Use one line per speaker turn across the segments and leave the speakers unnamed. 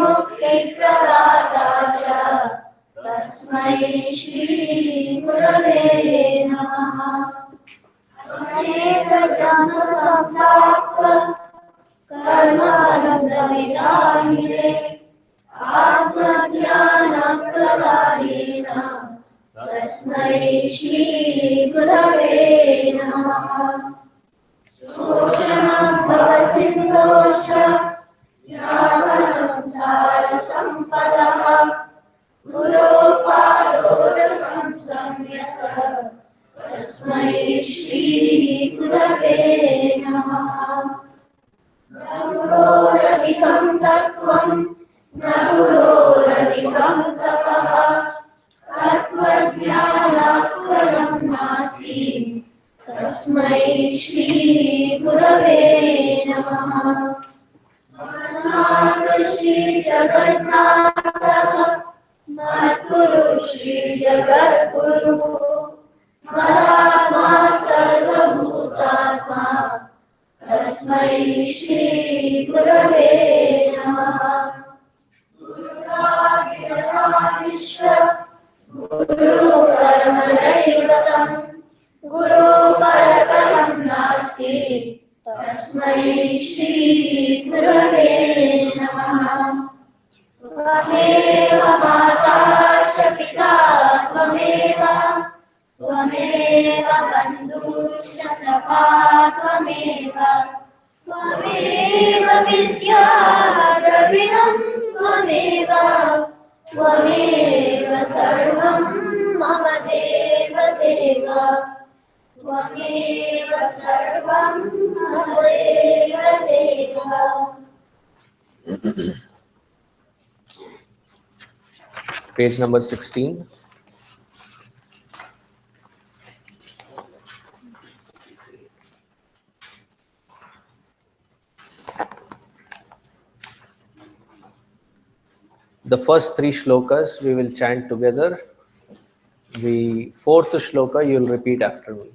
मुक्तिप्रदाता च तस्मै श्री गुरवे नमः। अनेकजन्मसम्प्राप्त कर्मबन्धविदाहिने आत्मज्ञानप्रदायेन तस्मै श्री गुरवे नमः। शोषणं भवसिन्धोश्च संसारसम्पदः गुरोपादोदकं सम्यक् तस्मै श्री गुरवे नमः। न गुरोरधिकं तत्त्वं न गुरोरधिकं तपः तत्त्वज्ञानात् परं नास्ति तस्मै श्री गुरवे नमः। श्री जगन्नाथः मद्गुरु श्री जगद्गुरु मदात्मा सर्वभूतात्मा तस्मै श्री गुरवे नमः। गुरुरादिर्विश्व गुरु परमदैवतं गुरु परतरं नास्ति तस्मै श्री गुरवे नमः। त्वमेव माता च पिता त्वमेव बन्धुश्च सखा त्वमेव विद्या द्रविणं त्वमेव सर्वं मम देव त्वमेव सर्वं मम देव।
Page number 16. The first three shlokas we will chant together. The fourth shloka you will repeat after me.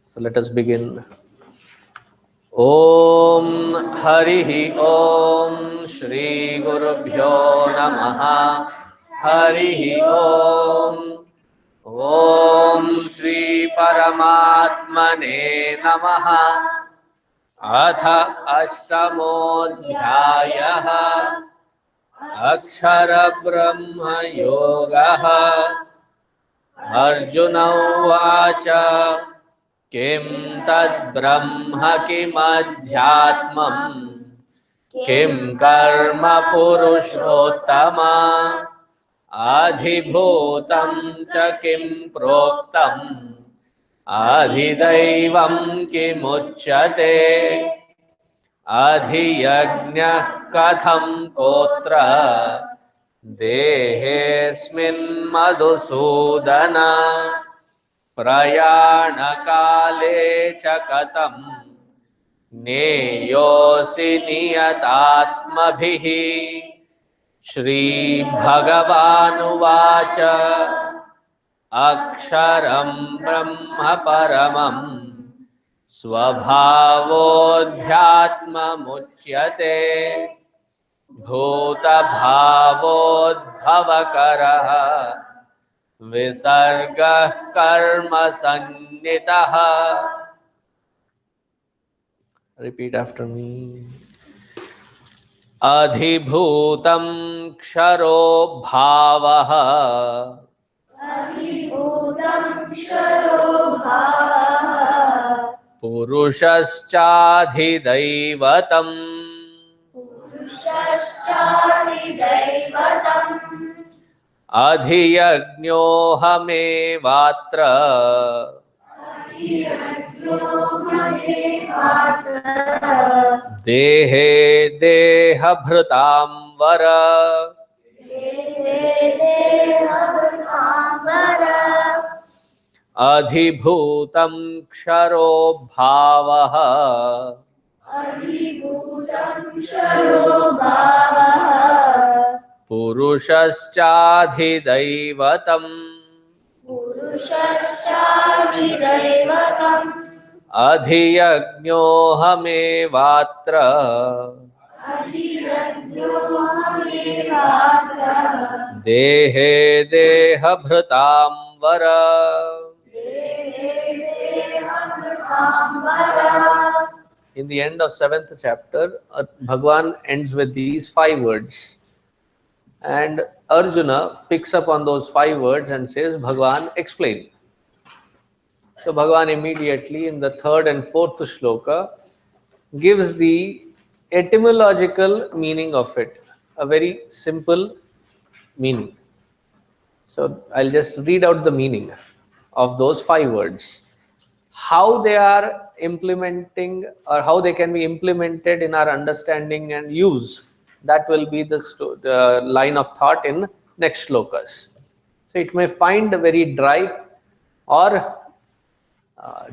So let us begin. Om Harihi Om Shri Gurubhyo Namaha Harihi Om Om Shri Paramatmane Namaha Atha Ashtamodhyayaha Akshara Brahma Yogaha Arjuna Vacha Kim tad brahma kim adhyatmam kim karma purushottama adhibhutam cha kim proktam adhidaivam kim uchyate adhiyajnah katham kotra dehesmin madhusudana प्रयाण काले च कथं नेयोसि नियतात्मभिः श्री भगवानुवाच अक्षरं ब्रह्म परमं स्वभावोऽध्यात्ममुच्यते भूतभावोद्भवकरः विसर्गः कर्म संनितः. Repeat after me. अधिभूतं क्षरो भावः पुरुषश्चाधिदैवतम् अधियज्ञोऽहमेवात्र देहे देहभृतां वर अधिभूतं क्षरो भावः पुरुषश्चाधिदैवतम् अधियज्ञोऽहमेवात्र
अधिरद्रोहमेवात्र
देहे देहभृताम्बर. In the end of 7th chapter, Bhagwan ends with these 5 words. And Arjuna picks up on those 5 words and says, Bhagwan, explain. So Bhagwan immediately in the 3rd and 4th shloka gives the etymological meaning of it, a very simple meaning. So I'll just read out the meaning of those 5 words. How they are implementing or how they can be implemented in our understanding and use, that will be the line of thought in next shlokas. So it may find very dry or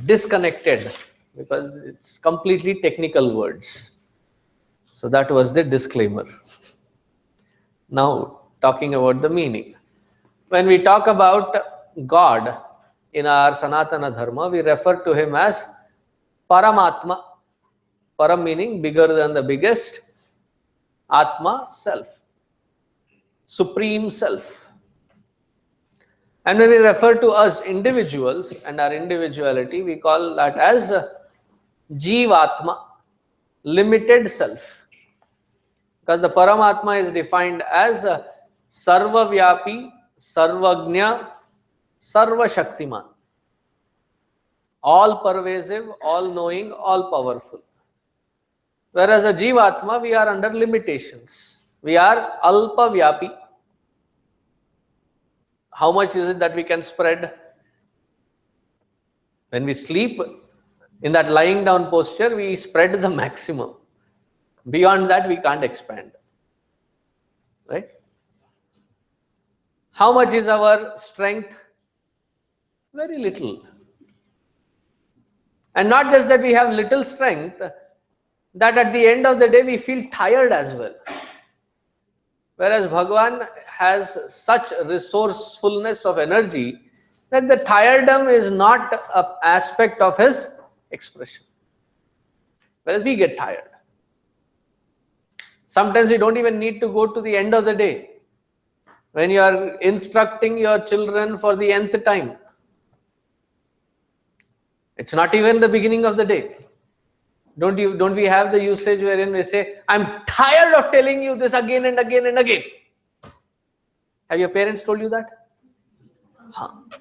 disconnected because it's completely technical words. So that was the disclaimer. Now talking about the meaning. When we talk about God in our Sanatana Dharma, we refer to him as Paramatma. Param meaning bigger than the biggest, Atma, self, supreme self. And when we refer to us individuals and our individuality, we call that as Jivatma, limited self. Because the Paramatma is defined as Sarvavyapi, Sarvagnya, Sarva Shaktiman. All pervasive, all knowing, all powerful. Whereas a Jivatma, we are under limitations. We are Alpa Vyapi. How much is it that we can spread? When we sleep, in that lying down posture, we spread the maximum. Beyond that, we can't expand. Right? How much is our strength? Very little. And not just that we have little strength, that at the end of the day we feel tired as well. Whereas Bhagwan has such resourcefulness of energy that the tiredom is not an aspect of his expression. Whereas we get tired. Sometimes you don't even need to go to the end of the day. When you are instructing your children for the nth time, it's not even the beginning of the day. Don't we have the usage wherein we say, I'm tired of telling you this again and again and again. Have your parents told you that?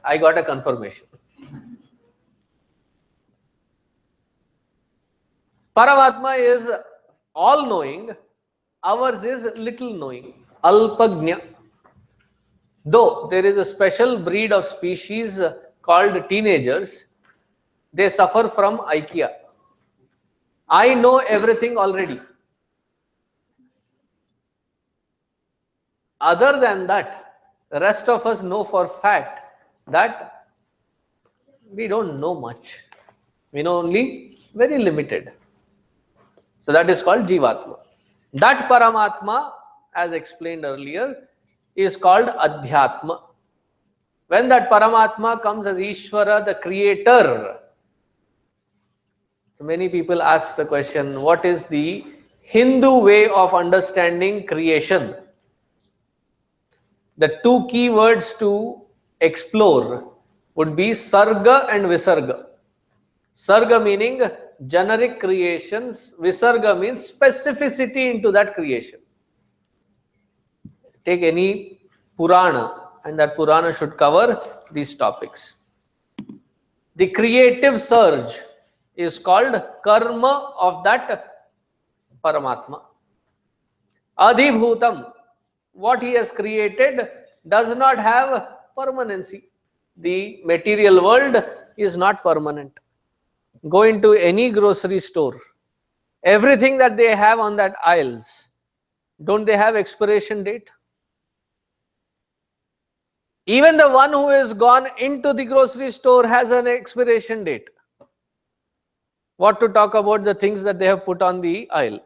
I got a confirmation. Paramatma is all knowing, ours is little knowing, Alpagnya. Though there is a special breed of species called teenagers, they suffer from IKEA. I know everything already. Other than that, the rest of us know for fact that we don't know much. We know only very limited. So that is called Jivatma. That Paramatma, as explained earlier, is called Adhyatma. When that Paramatma comes as Ishvara, the creator. So many people ask the question, what is the Hindu way of understanding creation? The 2 key words to explore would be Sarga and Visarga. Sarga meaning generic creations, Visarga means specificity into that creation. Take any Purana and that Purana should cover these topics. The creative surge is called karma of that Paramatma. Adhibhutam, what he has created does not have permanency. The material world is not permanent. Go into any grocery store. Everything that they have on that aisles, don't they have expiration date? Even the one who has gone into the grocery store has an expiration date. What to talk about the things that they have put on the aisle?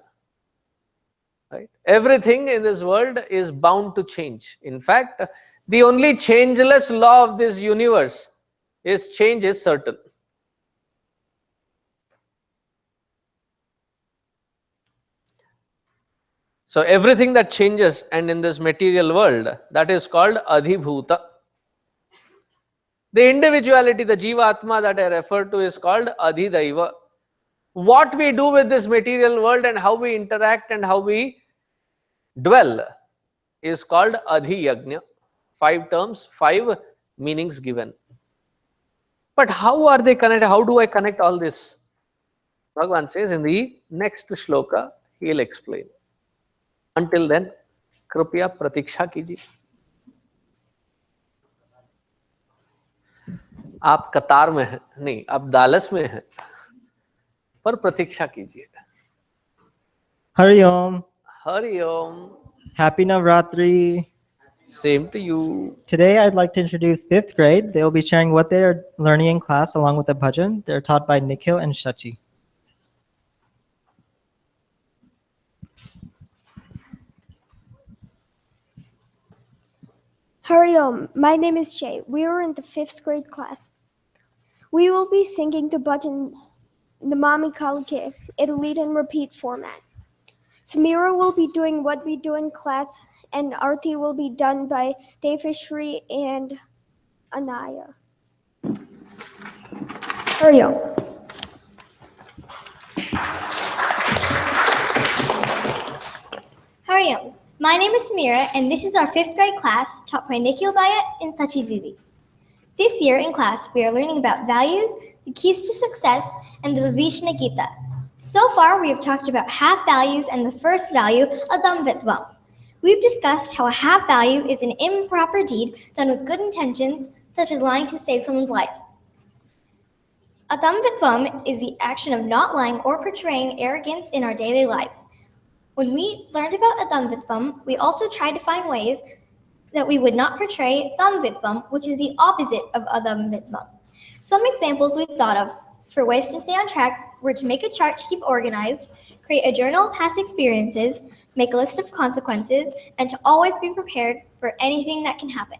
Right? Everything in this world is bound to change. In fact, the only changeless law of this universe is change is certain. So everything that changes and in this material world, that is called adhibhuta. The individuality, the jiva atma that I referred to is called adhidaiva. What we do with this material world and how we interact and how we dwell is called adhiyagnya. 5 terms, 5 meanings given. But how are they connected? How do I connect all this? Bhagavan says in the next shloka, he will explain. Until then, कृपया प्रतीक्षा कीजिए. आप कतार में हैं, नहीं, आप दालस में हैं, पर प्रतीक्षा कीजिए.
Hari Om.
Hari Om.
Happy Navratri.
Same to you.
Today I'd like to introduce 5th grade. They will be sharing what they are learning in class along with the bhajan. They're taught by Nikhil and Shachi.
Hari Om, my name is Jay. We are in the 5th grade class. We will be singing the bhajan Namami Kalike in a lead and repeat format. Samira will be doing what we do in class, and Arti will be done by Devashri and Anaya. Hari Om.
Hari Om. My name is Samira, and this is our 5th grade class taught by Nikhil Bhaiya and Sachi Didi. This year in class, we are learning about values, the keys to success, and the Vibhishana Gita. So far, we have talked about half values and the first value, adamvitvam. We've discussed how a half value is an improper deed done with good intentions, such as lying to save someone's life. Adamvitvam is the action of not lying or portraying arrogance in our daily lives. When we learned about adamvitvam, we also tried to find ways that we would not portray damvitvam, which is the opposite of adamvitvam. Some examples we thought of for ways to stay on track were to make a chart to keep organized, create a journal of past experiences, make a list of consequences, and to always be prepared for anything that can happen.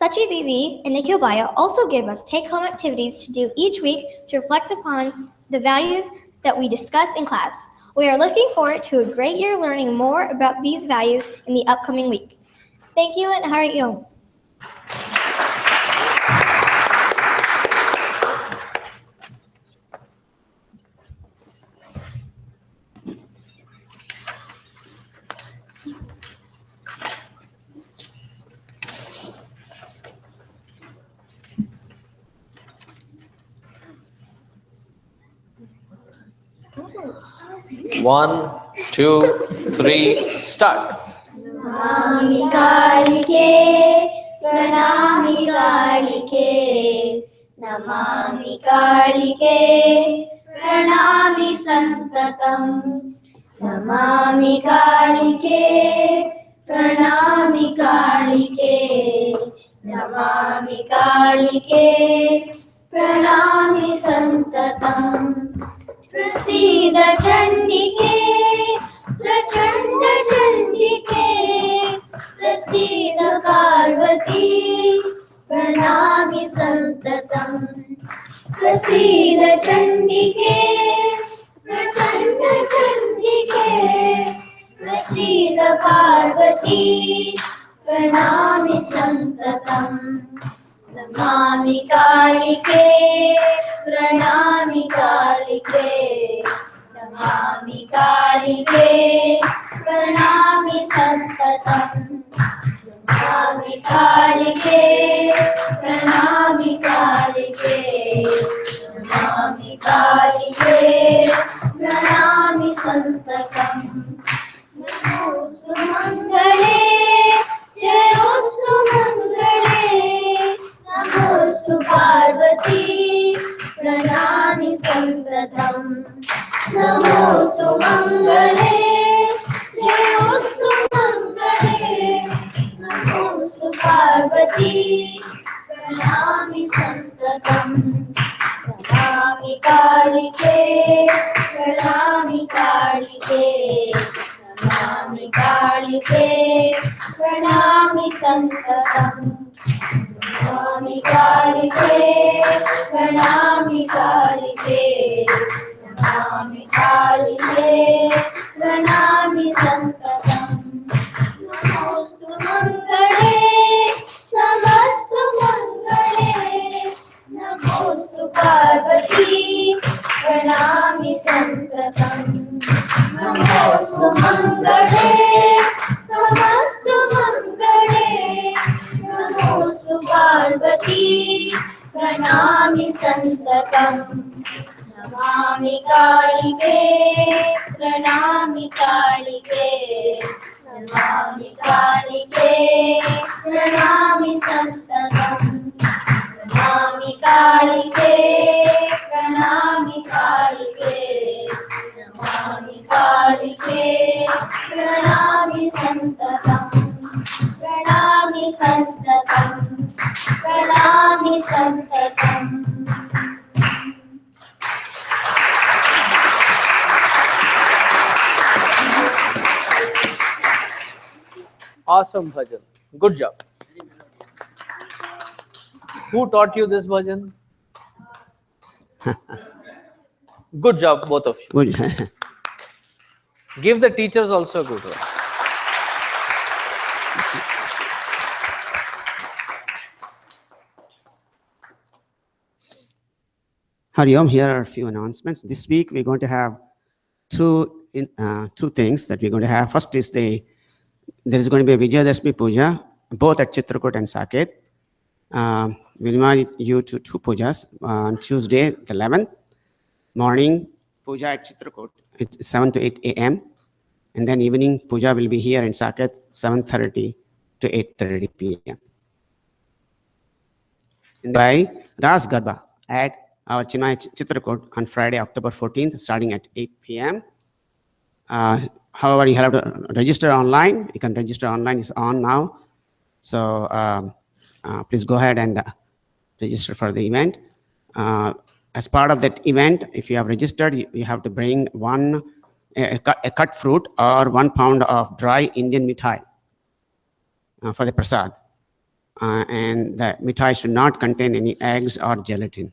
Sachi Didi and Nikhil Bhaiya also gave us take-home activities to do each week to reflect upon the values that we discuss in class. We are looking forward to a great year learning more about these values in the upcoming week. Thank you and Hari Om.
One, two, three, start.
Namami Kalike, Pranami Kalike, Namami Kalike, Pranami Santatam, Namami Kalike, Pranami Kalike, Namami Kalike, Pranami Santatam. Prasida Chandike, Prachanda Chandike, Prasida Parvati, Pranami Santatam. Prasida Chandike, Prachanda Chandike, Prasida Parvati, Pranami Santatam. Namami Kalike, Pranami Kalike, Namami Kalike, Pranami Santatam. Namami Kalike, Pranami Kalike, Namami Kalike, Pranami Santatam. Namostu Mangale, Jayostu Mangale, Namostu Parvati, Pranami Santatam. Namostu Mangale, Jayostu Mangale, Namostu Parvati, Pranami Santatam. Namami Kalike, Pranami Kalike, Namami Kalike, Pranami Santatam. Namami Kalike, Pranami Kalike, Namami Kalike, Pranami Santatam. Mangale समस्तु Mangale नमोऽस्तु पार्वती प्रणमामि सन्ततम् नमामि कालिके प्रणमामि कालिके नमामि कालिके प्रणमामि सन्ततम् नमामि कालिके प्रणमामि कालिके नमामि कालिके प्रणमामि सन्ततम् प्रणमामि सन्ततम् प्रणमामि सन्ततम्
Awesome bhajan. Good job. Who taught you this bhajan? Good job, both of you.
Good.
Give the teachers also a good one.
Hari Om, here are a few announcements. This week we're going to have two things that we're going to have. First is there is going to be a Vijayadashmi Puja, both at Chitrakoot and Saket. We'll invite you to two pujas on Tuesday, the 11th. Morning puja at Chitrakoot, it's 7 to 8 a.m. And then evening puja will be here in Saket, 7:30 to 8:30 p.m. And by Ras Garba at our Chennai Chitrakoot on Friday, October 14th, starting at 8 p.m. However, you have to register online. You can register online, it's on now. So please go ahead and register for the event. As part of that event, if you have registered, you have to bring a cut fruit or 1 pound of dry Indian mithai for the prasad. And the mithai should not contain any eggs or gelatin.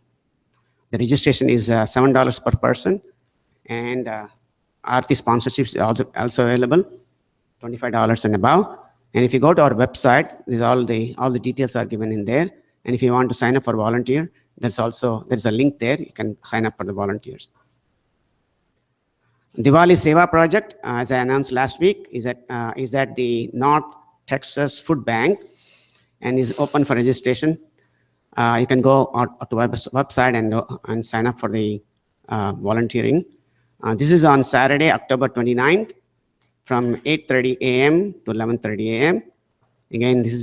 The registration is $7 per person, and Aarti sponsorship is also available, $25 and above. And if you go to our website, all the details are given in there. And if you want to sign up for volunteer, there's a link there. You can sign up for the volunteers. Diwali Seva Project, as I announced last week, is at the North Texas Food Bank and is open for registration. You can go to our website and sign up for the volunteering. This is on Saturday, October 29th, from 8:30 a.m. to 11:30 a.m. Again, this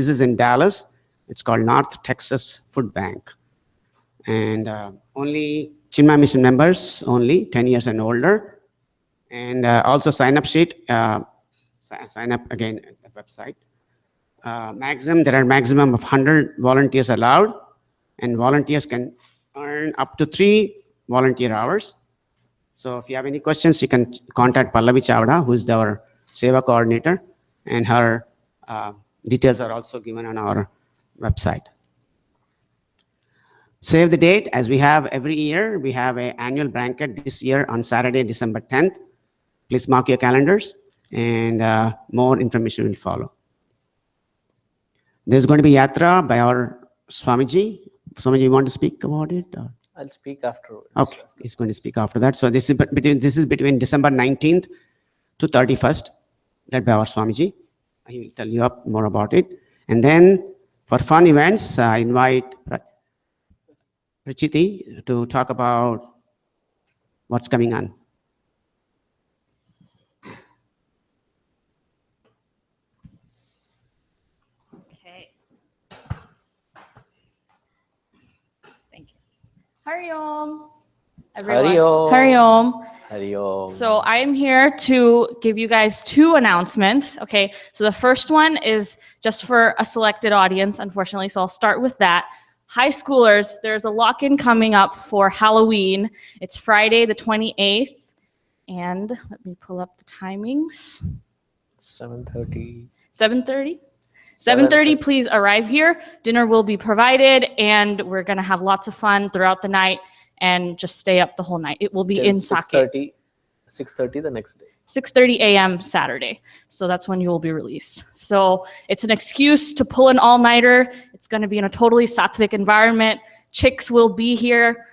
is in Dallas. It's called North Texas Food Bank. And only Chinmay Mission members, only 10 years and older. And also sign-up sheet, sign up again at the website. There are maximum of 100 volunteers allowed, and volunteers can earn up to 3 volunteer hours. So if you have any questions, you can contact Pallavi Chavda, who is our Seva coordinator, and her details are also given on our website. Save the date, as we have every year. We have an annual banquet this year on Saturday, December 10th. Please mark your calendars, and more information will follow. There's going to be yatra by our Swamiji. Swamiji, you want to speak about it? Or?
I'll speak afterwards.
Okay, he's going to speak after that. So this is between December 19th to 31st, led by our Swamiji. He will tell you more about it. And then for fun events, I invite Prachiti to talk about what's coming on.
Okay. Thank you. Hari Om, everyone.
Hari Om.
Hari Om.
Hari Om.
So I am here to give you guys 2 announcements. Okay, so the first one is just for a selected audience, unfortunately, so I'll start with that. High schoolers, there's a lock-in coming up for Halloween. It's Friday the 28th, and let me pull up the timings.
7:30.
7:30? 7:30, please arrive here. Dinner will be provided, and we're going to have lots of fun throughout the night and just stay up the whole night. It will be in Saket.
6:30 the next day.
6:30 a.m. Saturday. So that's when you will be released. So it's an excuse to pull an all-nighter. It's going to be in a totally sattvic environment. Chicks will be here.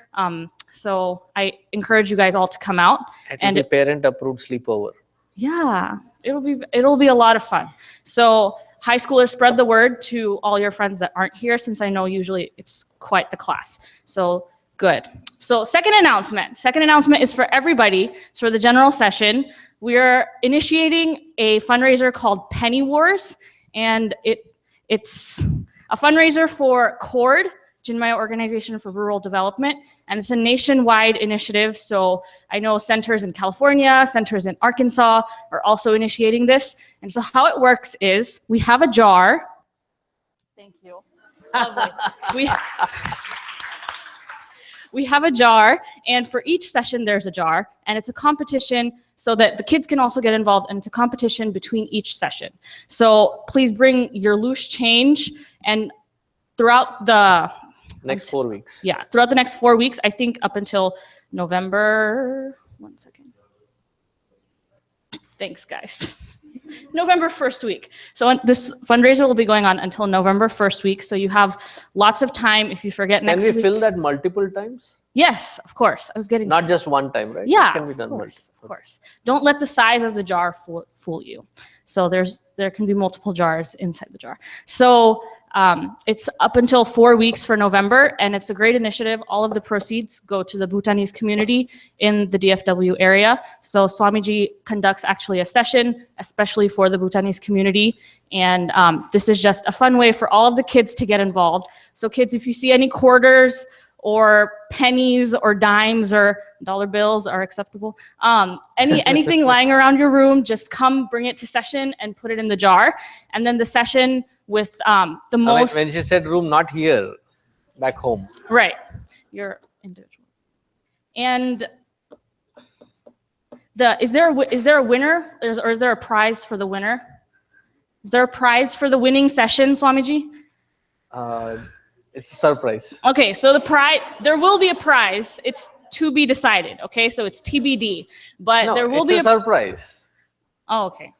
So I encourage you guys all to come out.
And parent-approved sleepover.
Yeah, it'll be a lot of fun. So high schoolers, spread the word to all your friends that aren't here, since I know usually it's quite the class. So good. So second announcement. Second announcement is for everybody. It's for the general session. We're initiating a fundraiser called Penny Wars, and it's a fundraiser for CORD, Chinmaya Organization for Rural Development, and it's a nationwide initiative. So I know centers in California, centers in Arkansas are also initiating this. And so how it works is we have a jar. Thank you. Lovely. We have a jar, and for each session there's a jar, and it's a competition so that the kids can also get involved, and it's a competition between each session. So please bring your loose change, and throughout the
Next 4 weeks.
Yeah, throughout the next 4 weeks, I think up until November, 1 second. Thanks, guys. November 1st week. So this fundraiser will be going on until November 1st week. So you have lots of time if you forget next week.
Can we fill that multiple times?
Yes, of course. I was getting
Not just one time, right?
Yeah,
It can be
of
done
course, of course. Don't let the size of the jar fool you. So there can be multiple jars inside the jar. So it's up until 4 weeks for November, and it's a great initiative. All of the proceeds go to the Bhutanese community in the DFW area. So Swamiji conducts actually a session, especially for the Bhutanese community. And this is just a fun way for all of the kids to get involved. So kids, if you see any quarters or pennies or dimes or dollar bills are acceptable, anything lying around your room, just come bring it to session and put it in the jar. And then the session with the most...
When she said room, not here, back home.
Right, you're individual. And is there a winner, or is there a prize for the winner? Is there a prize for the winning session, Swamiji?
It's a surprise.
Okay, so there will be a prize. It's to be decided. Okay, so it's TBD, but
No,
there will be
a surprise.
Oh, okay.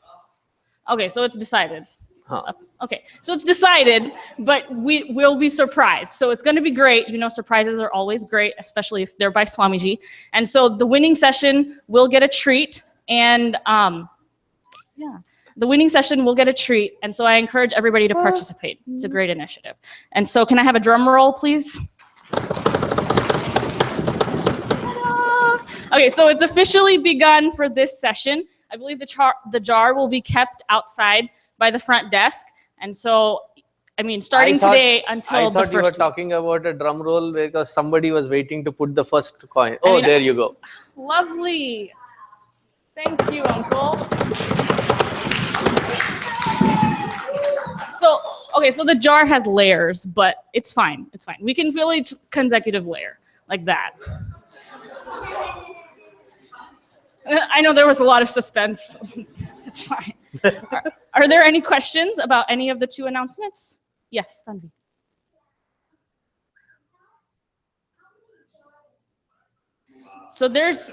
Okay, so it's decided.
Huh.
Okay, so it's decided, but we will be surprised. So it's going to be great. You know, surprises are always great, especially if they're by Swamiji. And so the winning session will get a treat, and the winning session will get a treat. And so I encourage everybody to participate. It's a great initiative. And so can I have a drum roll, please? Ta-da! Okay, so it's officially begun for this session. I believe the jar will be kept outside by the front desk. And so, I mean, starting today until the first
I thought you were talking about a drum roll because somebody was waiting to put the first coin. Oh, there you go.
Lovely. Thank you, Uncle. So, okay, so the jar has layers, but it's fine. It's fine. We can fill each consecutive layer like that. I know there was a lot of suspense. It's fine. Are there any questions about any of the two announcements? Yes, Tanvi. So there's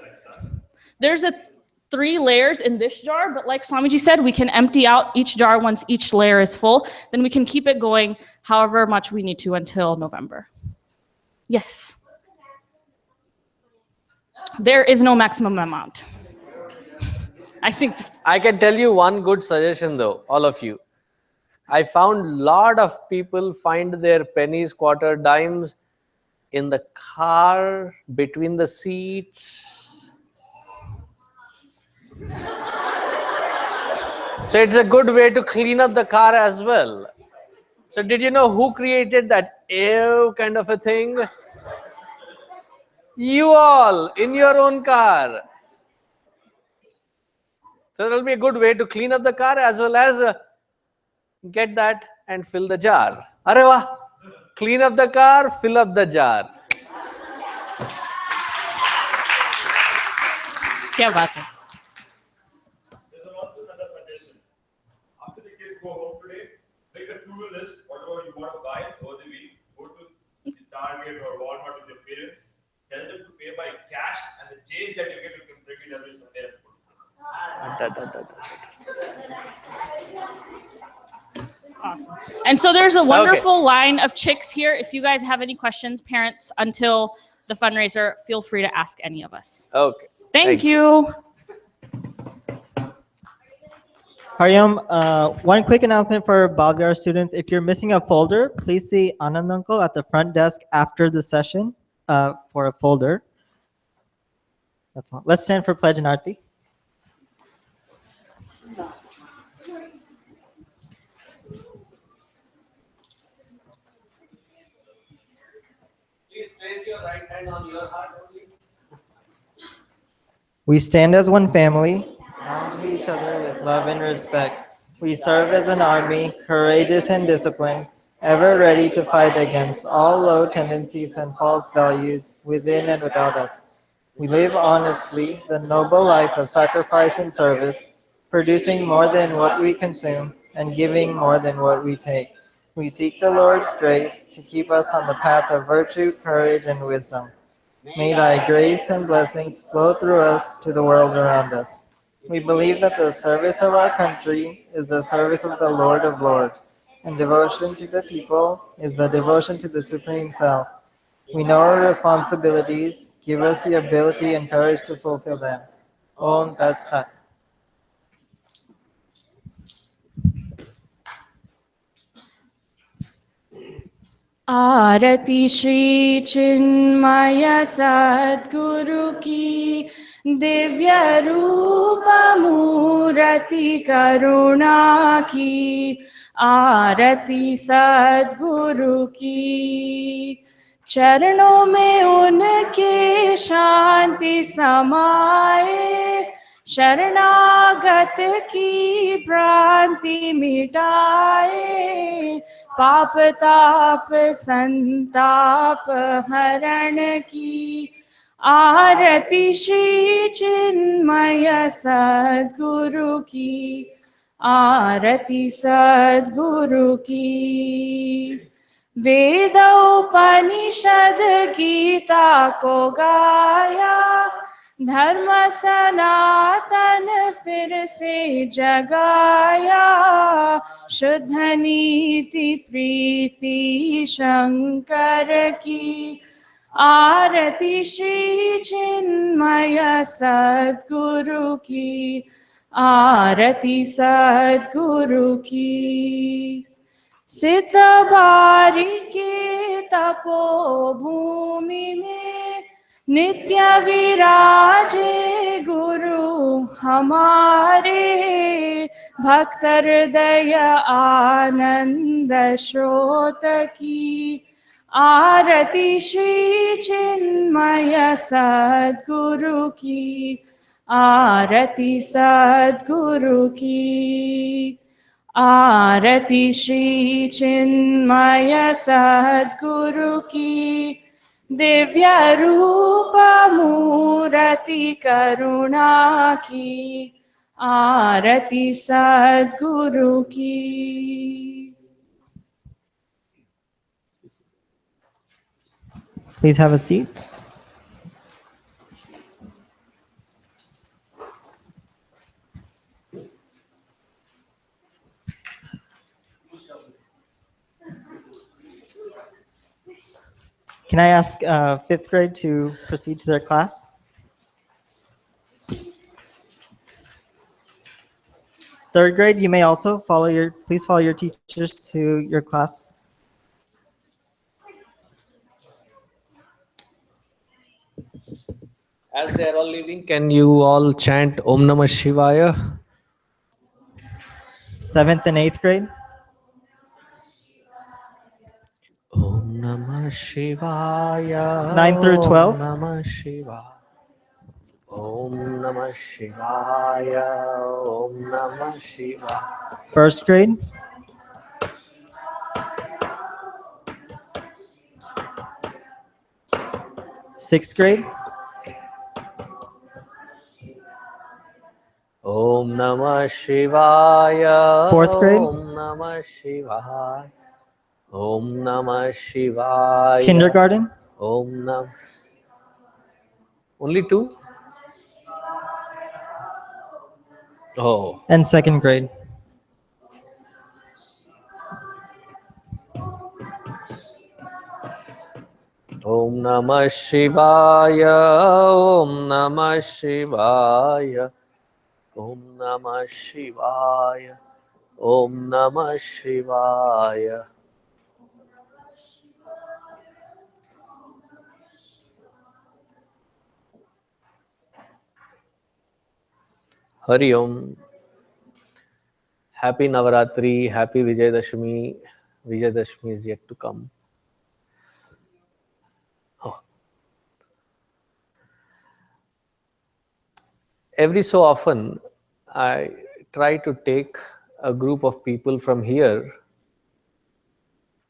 3 layers in this jar, but like Swamiji said, we can empty out each jar once each layer is full. Then we can keep it going however much we need to until November. Yes. There is no maximum amount. I
can tell you one good suggestion though, all of you. I found a lot of people find their pennies, quarter, dimes in the car, between the seats. So it's a good way to clean up the car as well. So did you know who created that ew kind of a thing? You all in your own car. So it'll be a good way to clean up the car as well as get that and fill the jar. Arre wah! Clean up the car, fill up the jar.
Kya baat hai?
There's also another suggestion. After the kids go home today, make a to-do list, whatever you want to buy over the week. Go to the Target or Walmart with your parents. Tell them to pay by cash, and the change that you get, you can bring it every Sunday and put.
Awesome. And so there's a wonderful line of chicks here. If you guys have any questions, parents, until the fundraiser, feel free to ask any of us.
Okay.
Thank you.
Hariom, one quick announcement for Balavihar students. If you're missing a folder, please see Anand Uncle at the front desk after the session for a folder. That's all. Let's stand for Pledge and Aarti.
Please place your right hand on your heart only.
We stand as one family, bound to each other with love and respect. We serve as an army, courageous and disciplined, ever ready to fight against all low tendencies and false values within and without us. We live honestly the noble life of sacrifice and service, producing more than what we consume and giving more than what we take. We seek the Lord's grace to keep us on the path of virtue, courage, and wisdom. May thy grace and blessings flow through us to the world around us. We believe that the service of our country is the service of the Lord of Lords, and devotion to the people is the devotion to the Supreme Self. We know our responsibilities. Give us the ability and courage to fulfill them. Om Tat Sat.
आरती श्री चिन्मय सद्गुरु की दिव्य रूप मूर्ति करुणा की आरती सद्गुरु की चरणों में उनके शांति समाए शरणागत की भ्रांति मिटाए पाप ताप संताप हरण की आरती श्री चिन्मय सद्गुरु की आरती सद्गुरु की वेद उपनिषद गीता को गाया धर्म सनातन फिर से जगाया शुद्ध नीति प्रीति शंकर की आरती श्री चिन्मय सद्गुरु की आरती सद्गुरु की सिद्ध बारी के तपोभूमि में नित्य विराजे गुरु हमारे भक्त हृदय आनंद स्रोत की आरती श्री चिन्मय सद्गुरु की आरती सद्गुरु की आरती श्री चिन्मय सद्गुरु की दिव्य रूप मूर्ति करुणा की आरती सद्गुरु की
Please have a seat. Can I ask fifth grade to proceed to their class? Third grade, you may also please follow your teachers to your class.
As they are all leaving, can you all chant Om Namah Shivaya?
Seventh and eighth grade.
Om Namah Shivaya.
9 through 12.
Om Namah Shivaya. Om Namah Shivaya. Om Namah Shivaya.
First grade. Sixth grade.
Om Namah Shivaya.
Fourth grade.
Om Namah Shivaya. Om Namah Shivaya.
Kindergarten.
Om Namah. Only two? Oh.
And second grade.
Om Namah Shivaya. Om Namah Shivaya. Om Namah Shivaya. Om Namah Shivaya. Hari Om. Happy Navaratri, happy Vijayadashmi. Vijayadashmi is yet to come. Oh. Every so often, I try to take a group of people from here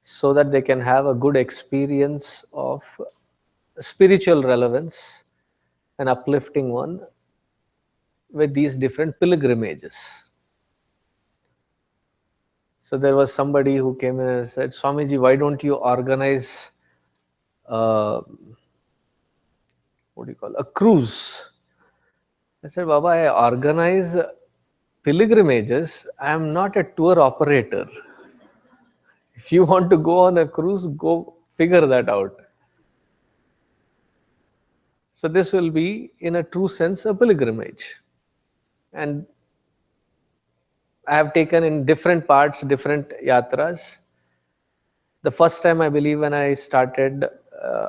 so that they can have a good experience of spiritual relevance, an uplifting one, with these different pilgrimages. So there was somebody who came in and said, Swamiji, why don't you organize what do you call a cruise? I said, Baba, I organize pilgrimages. I am not a tour operator. If you want to go on a cruise, go figure that out. So this will be, in a true sense, a pilgrimage. And I have taken in different parts, different yatras. The first time, I believe, when I started,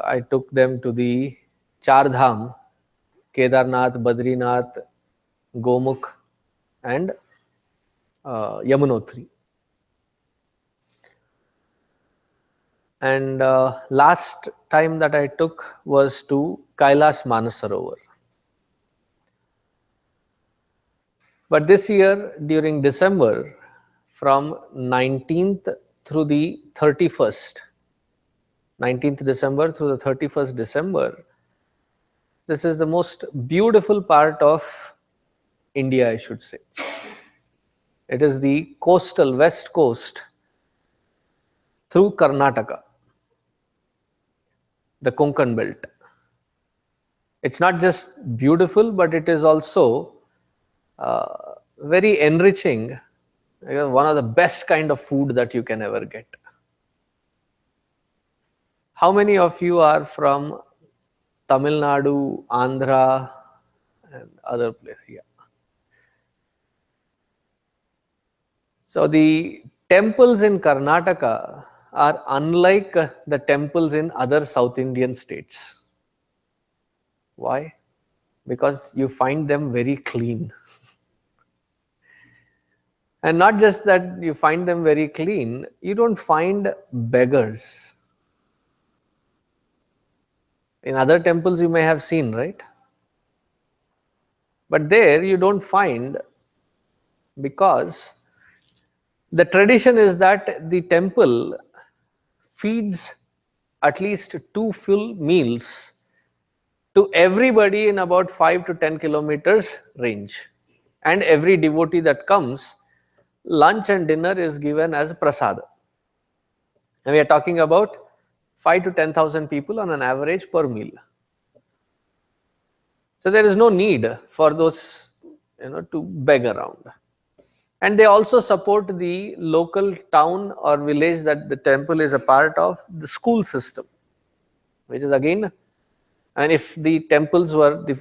I took them to the Char Dham, Kedarnath, Badrinath, Gomukh, and Yamunotri. And last time that I took was to Kailash Manasarovar. But this year, during December, from 19th through the 31st, 19th December through the 31st December, this is the most beautiful part of India, I should say. It is the coastal west coast through Karnataka, the Konkan belt. It's not just beautiful, but it is also very enriching. One of the best kind of food that you can ever get. How many of you are from Tamil Nadu, Andhra, and other places? Yeah. So the temples in Karnataka are unlike the temples in other South Indian states. Why? Because you find them very clean. And not just that you find them very clean, you don't find beggars. In other temples you may have seen, right? But there you don't find, because the tradition is that the temple feeds at least 2 full meals to everybody in about 5 to 10 kilometers range. And every devotee that comes, lunch and dinner is given as prasad. And we are talking about 5 to 10,000 people on an average per meal. So there is no need for those, to beg around. And they also support the local town or village that the temple is a part of, the school system, which is again, and if the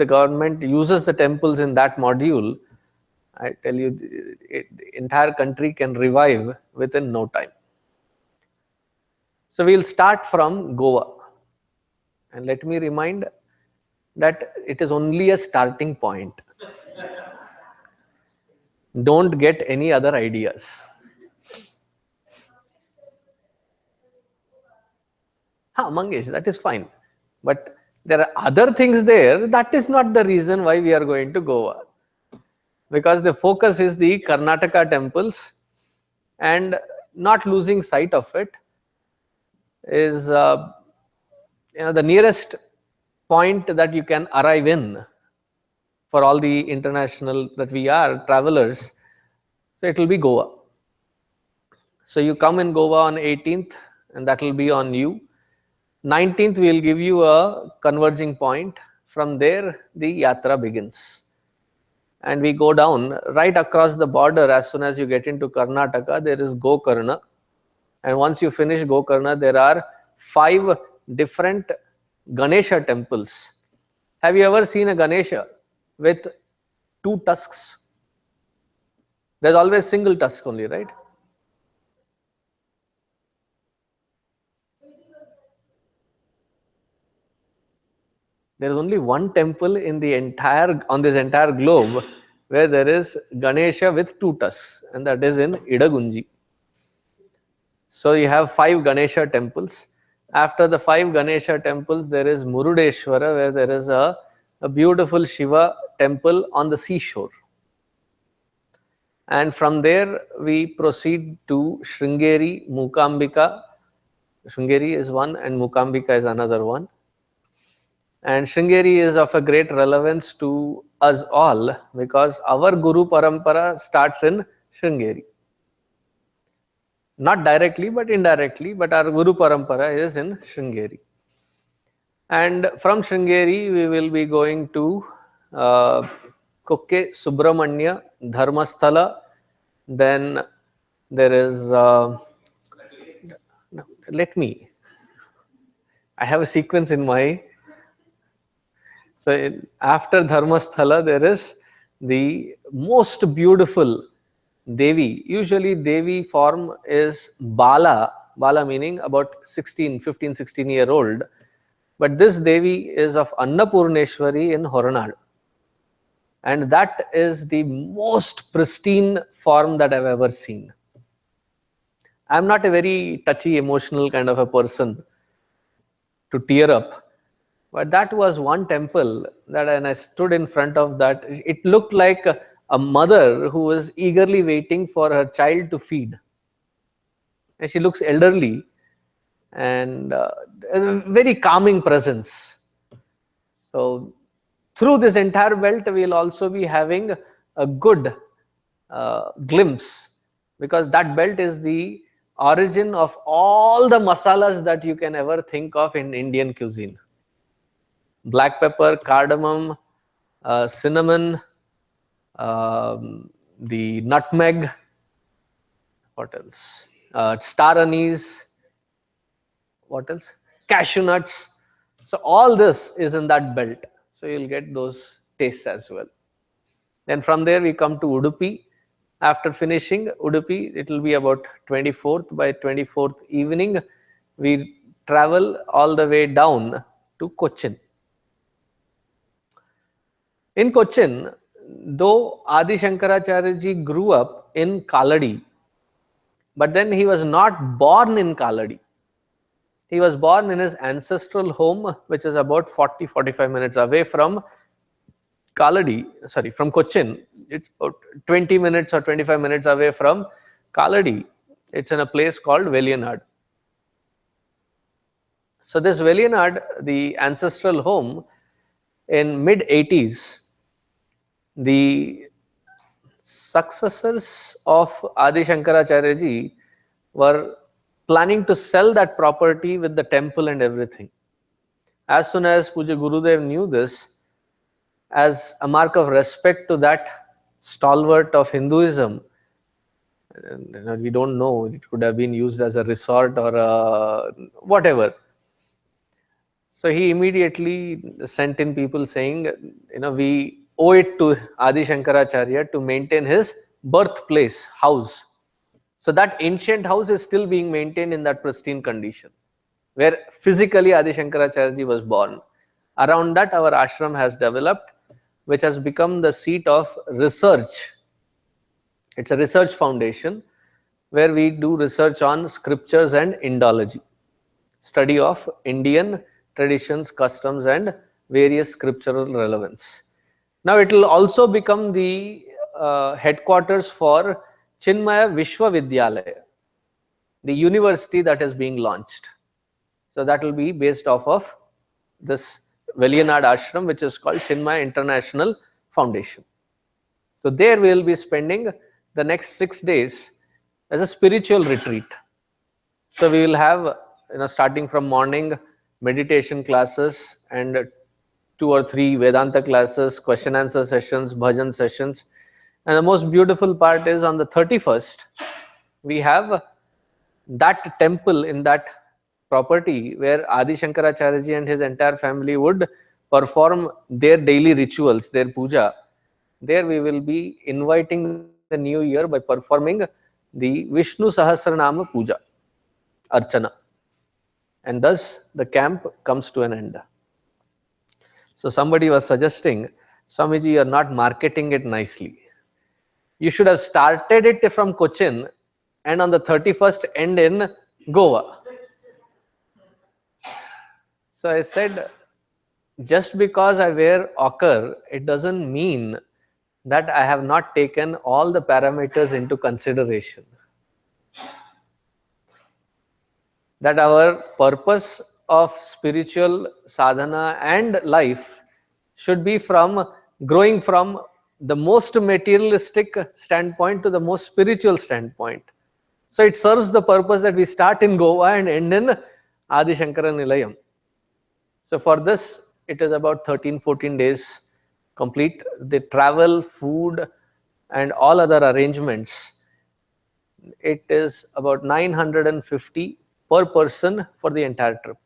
government uses the temples in that module, I tell you, the entire country can revive within no time. So we'll start from Goa. And let me remind that it is only a starting point. Don't get any other ideas. Mangesh, that is fine. But there are other things there. That is not the reason why we are going to Goa. Because the focus is the Karnataka temples, and not losing sight of it is the nearest point that you can arrive in for all the international that we are travelers. So it will be Goa. So you come in Goa on 18th, and that will be on you. 19th we will give you a converging point. From there the yatra begins. And we go down right across the border. As soon as you get into Karnataka, there is Gokarna. And once you finish Gokarna, there are 5 different Ganesha temples. Have you ever seen a Ganesha with 2 tusks? There's always single tusk only, right? There is only one temple in the on this entire globe where there is Ganesha with two tusks, and that is in Idagunji. So you have 5 Ganesha temples. After the 5 Ganesha temples, there is Murudeshwara, where there is a beautiful Shiva temple on the seashore. And from there we proceed to Sringeri, Mukambika. Sringeri is one and Mukambika is another one. And Sringeri is of a great relevance to us all because our Guru Parampara starts in Sringeri. Not directly but indirectly, but our Guru Parampara is in Sringeri. And from Sringeri we will be going to Kukke, Subramanya, Dharmasthala. Then there is, let me, I have a sequence in my, so after Dharmasthala there is the most beautiful Devi. Usually Devi form is Bala, Bala meaning about 15-16-year-old. But this Devi is of Annapurneshwari in Horanad. And that is the most pristine form that I've ever seen. I'm not a very touchy, emotional kind of a person to tear up. But that was one temple that when I stood in front of that, it looked like a mother who was eagerly waiting for her child to feed. And she looks elderly and a very calming presence. So through this entire belt, we will also be having a good glimpse, because that belt is the origin of all the masalas that you can ever think of in Indian cuisine. Black pepper, cardamom, cinnamon, the nutmeg, what else? Star anise, what else? Cashew nuts. So all this is in that belt. So you'll get those tastes as well. Then from there we come to Udupi. After finishing Udupi, it will be about 24th. By 24th evening, we travel all the way down to Cochin. In Cochin, though Adi Shankaracharya ji grew up in Kaladi, but then he was not born in Kaladi. He was born in his ancestral home, which is about 40-45 minutes away from Kaladi, sorry, from Cochin. It's 20 minutes or 25 minutes away from Kaladi. It's in a place called Velianad. So this Velianad, the ancestral home, in mid-80s, the successors of Adi Shankaracharya ji were planning to sell that property with the temple and everything. As soon as Puja Gurudev knew this, as a mark of respect to that stalwart of Hinduism, we don't know, it could have been used as a resort or whatever. So he immediately sent in people saying, we owe it to Adi Shankaracharya to maintain his birthplace, house. So that ancient house is still being maintained in that pristine condition, where physically Adi Shankaracharya ji was born. Around that our ashram has developed, which has become the seat of research. It's a research foundation where we do research on scriptures and Indology, study of Indian traditions, customs and various scriptural relevance. Now it will also become the headquarters for Chinmaya Vishwavidyalaya, the university that is being launched. So that will be based off of this Velianad ashram, which is called Chinmaya International Foundation. So there we will be spending the next 6 days as a spiritual retreat. So we will have, starting from morning, meditation classes and 2 or 3 Vedanta classes, question answer sessions, bhajan sessions. And the most beautiful part is on the 31st, we have that temple in that property where Adi Shankaracharya ji and his entire family would perform their daily rituals, their puja. There we will be inviting the new year by performing the Vishnu Sahasranama Puja, Archana. And thus the camp comes to an end. So somebody was suggesting, Swamiji, you are not marketing it nicely. You should have started it from Cochin and on the 31st end in Goa. So I said, just because I wear ochre, it doesn't mean that I have not taken all the parameters into consideration. That our purpose of spiritual sadhana and life should be from growing from the most materialistic standpoint to the most spiritual standpoint. So it serves the purpose that we start in Goa and end in Adi Shankara Nilayam. So for this, it is about 13-14 days complete. The travel, food and all other arrangements, it is about 950 per person for the entire trip,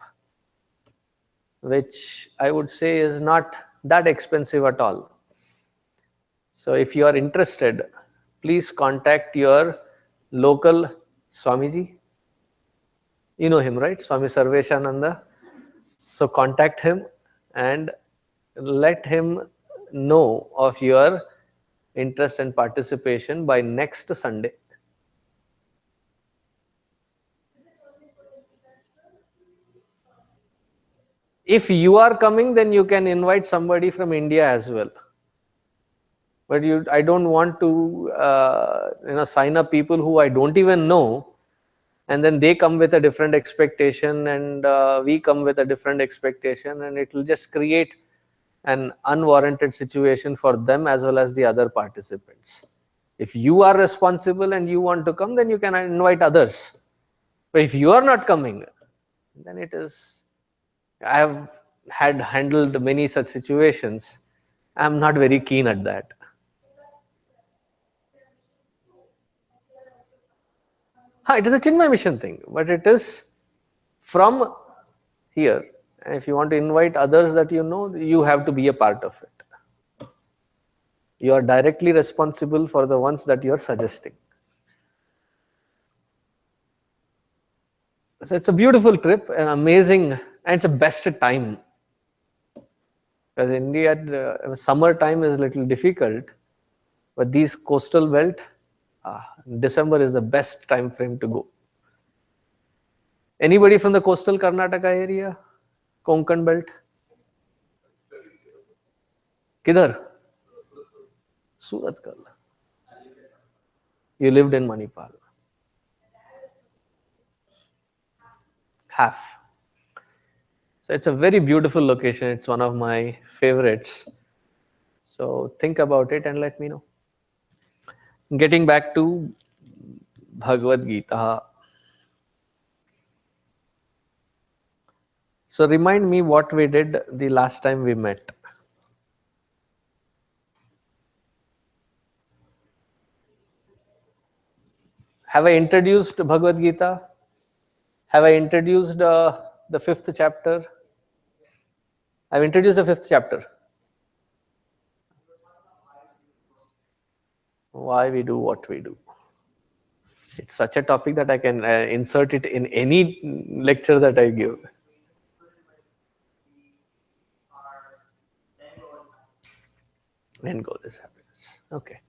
which I would say is not that expensive at all. So if you are interested, please contact your local Swamiji. You know him, right? Swami Sarveshananda. So contact him and let him know of your interest and participation by next Sunday. If you are coming, then you can invite somebody from India as well. But I don't want to sign up people who I don't even know, and then they come with a different expectation and we come with a different expectation, and it will just create an unwarranted situation for them as well as the other participants. If you are responsible and you want to come, then you can invite others. But if you are not coming, then it is... I have handled many such situations. I am not very keen at that. It is a Chinmay mission thing, but it is from here. And if you want to invite others that you know, you have to be a part of it. You are directly responsible for the ones that you are suggesting. So it's a beautiful trip, an amazing, and it's a best time. Because India, summer time is a little difficult, but these coastal belt, December is the best time frame to go. Anybody from the coastal Karnataka area? Konkan belt? Kidhar? Surat Kalla. You lived in Manipal. Half. So it's a very beautiful location. It's one of my favorites. So think about it and let me know. Getting back to Bhagavad Gita. So remind me what we did the last time we met. Have I introduced Bhagavad Gita? Have I introduced the 5th chapter? I've introduced the 5th chapter. Why we do what we do. It's such a topic that I can insert it in any lecture that I give. End goal is happiness. Okay.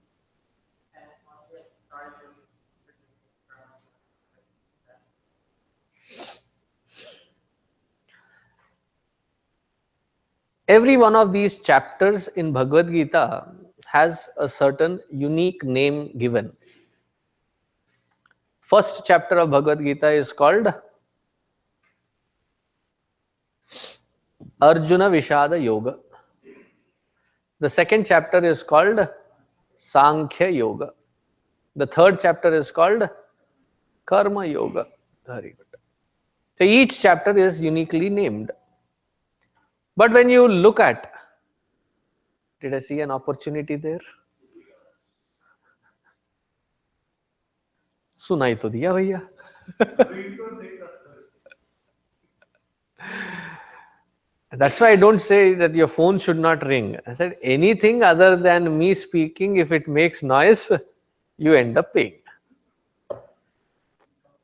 Every one of these chapters in Bhagavad Gita has a certain unique name given. First chapter of Bhagavad Gita is called Arjuna Vishada Yoga. The second chapter is called Sankhya Yoga. The third chapter is called Karma Yoga. Very good. So each chapter is uniquely named. But when you look at, did I see an opportunity there? सुनाई तो दिया भैया. That's why I don't say that your phone should not ring. I said anything other than me speaking, if it makes noise, you end up paying.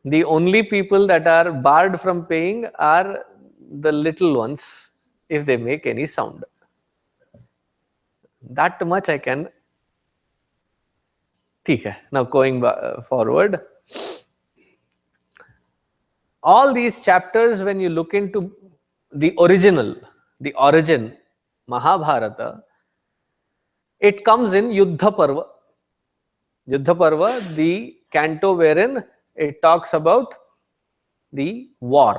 The only people that are barred from paying are the little ones if they make any sound. That much I can. Now going forward, all these chapters, when you look into the origin, Mahabharata, it comes in Yuddha Parva. Yuddha Parva, the canto wherein it talks about the war.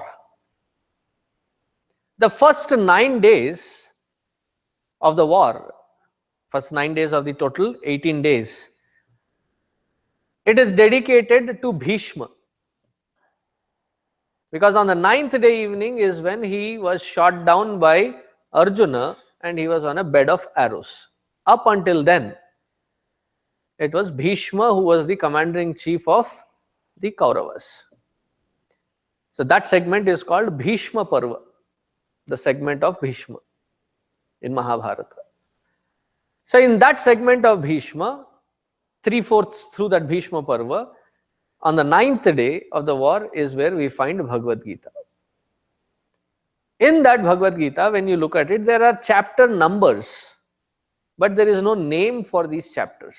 The first 9 days of the war, first 9 days of the total 18 days, it is dedicated to Bhishma. Because on the 9th day evening is when he was shot down by Arjuna and he was on a bed of arrows. Up until then, it was Bhishma who was the commander-in-chief of the Kauravas. So that segment is called Bhishma Parva, the segment of Bhishma in Mahabharata. So in that segment of Bhishma, 3/4 through that Bhishma Parva, on the 9th day of the war is where we find Bhagavad Gita. In that Bhagavad Gita, when you look at it, there are chapter numbers, but there is no name for these chapters.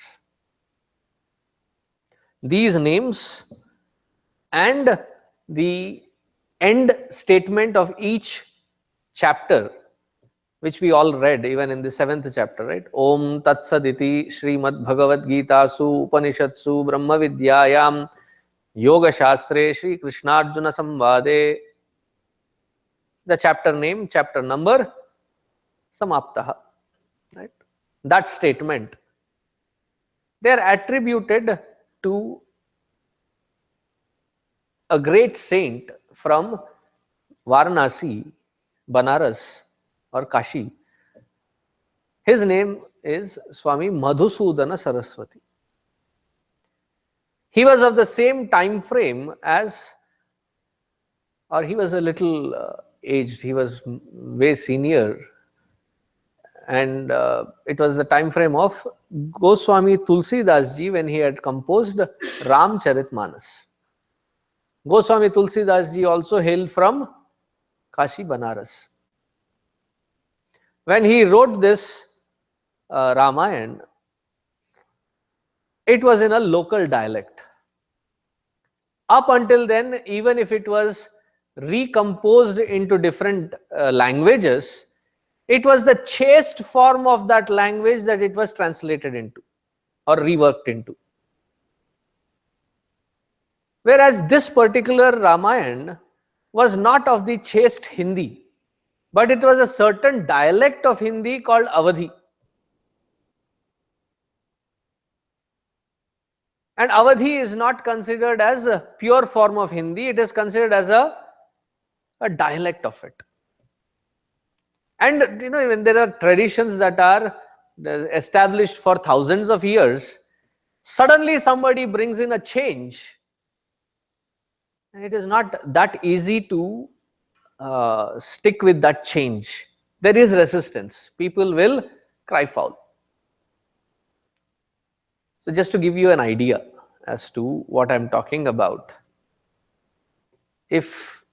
These names and the end statement of each chapter, which we all read even in the 7th chapter, right? Om Tat Saditi Srimad Bhagavad Gita Su Upanishatsu Brahma Vidyayam Yoga Shastre Shri Krishnarjuna Samvade. The chapter name, chapter number, Samaptaha. Right? That statement, they are attributed to a great saint from Varanasi, Banaras or Kashi. His name is Swami Madhusudana Saraswati. He was of the same time frame as, or he was a little aged, he was way senior, and it was the time frame of Goswami Tulsidas ji when he had composed Ramcharitmanas. Goswami Tulsidas ji also hailed from Kashi, Banaras. When he wrote this Ramayana, it was in a local dialect. Up until then, even if it was recomposed into different languages, it was the chaste form of that language that it was translated into or reworked into. Whereas this particular Ramayana was not of the chaste Hindi, but it was a certain dialect of Hindi called Awadhi. And Awadhi is not considered as a pure form of Hindi, it is considered as a dialect of it. And when there are traditions that are established for thousands of years, suddenly somebody brings in a change. It is not that easy to stick with that change. There is resistance. People will cry foul. So just to give you an idea as to what I'm talking about. If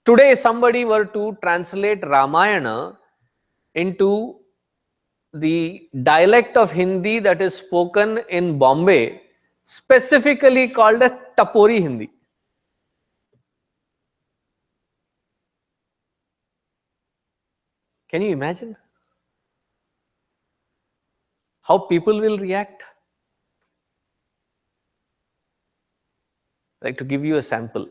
today somebody were to translate Ramayana into the dialect of Hindi that is spoken in Bombay, specifically called as Tapori Hindi. Can you imagine how people will react? Like, to give you a sample.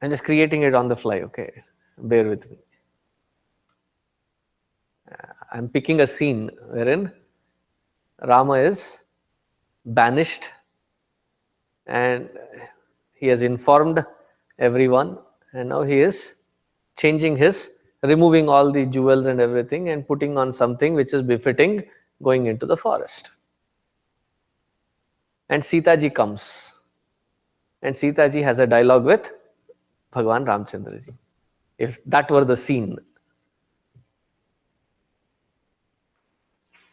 I'm just creating it on the fly, okay? Bear with me. I'm picking a scene wherein Rama is banished and he has informed everyone, and now he is removing all the jewels and everything and putting on something which is befitting going into the forest. And Sita ji comes, and Sita ji has a dialogue with Bhagwan Ramchandra ji. If that were the scene,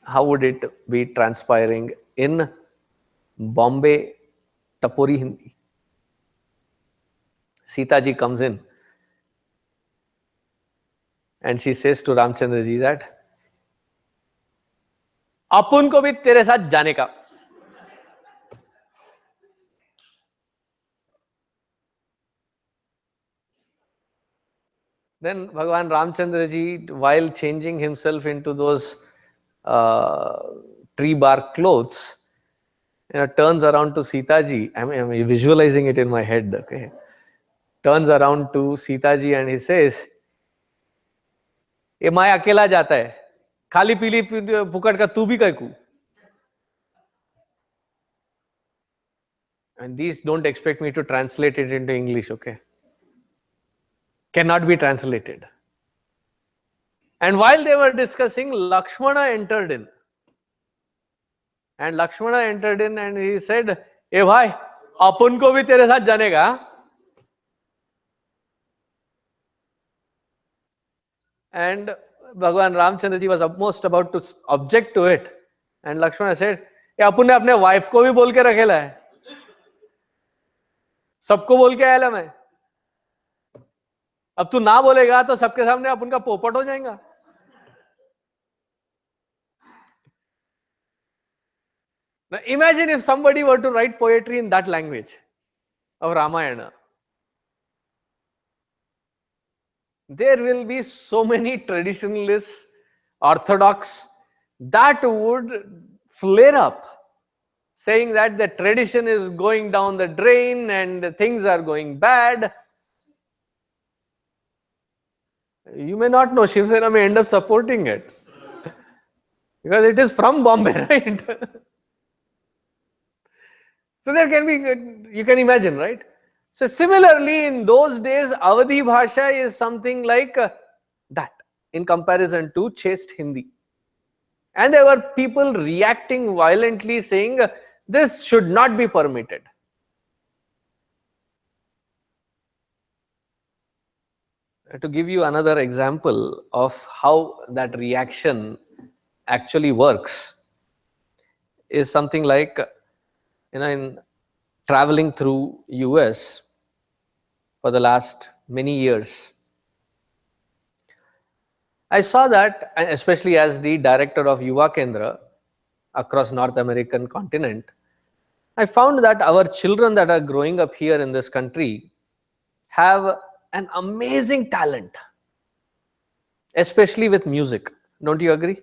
how would it be transpiring in Bombay Tapori Hindi. Sita ji comes in and she says to Ramchandra ji that अपन को भी तेरे साथ जाने का. Then Bhagavan Ramchandra ji, while changing himself into those tree bark clothes, turns around to Sita ji. I'm visualizing it in my head. Okay, turns around to Sita ji and he says, "ये मैं अकेला जाता है, खाली पीली फुकट का तू भी कहकू." And these don't expect me to translate it into English. Okay, cannot be translated. And while they were discussing, Lakshmana entered in. And Lakshmana entered in and he said, "ए भाई, अपन को भी तेरे साथ जाने का." And Bhagavan Ramchandra ji was almost about to object to it. And Lakshmana said, "ये अपन ने अपने वाइफ को भी बोल के रखेला है, सबको बोल के आया मैं, अब तू ना बोलेगा तो सबके सामने अपन का पोपट हो जाएगा." Now imagine if somebody were to write poetry in that language of Ramayana. There will be so many traditionalists, orthodox, that would flare up, saying that the tradition is going down the drain and things are going bad. You may not know, Shiv Sena may end up supporting it. Because it is from Bombay, right? So there can be, you can imagine, right? So similarly, in those days, Awadhi Bhasha is something like that in comparison to chaste Hindi. And there were people reacting violently saying, this should not be permitted. To give you another example of how that reaction actually works is something like, in traveling through US for the last many years, I saw that, especially as the director of Yuva Kendra across North American continent, I found that our children that are growing up here in this country have an amazing talent, especially with music. Don't you agree?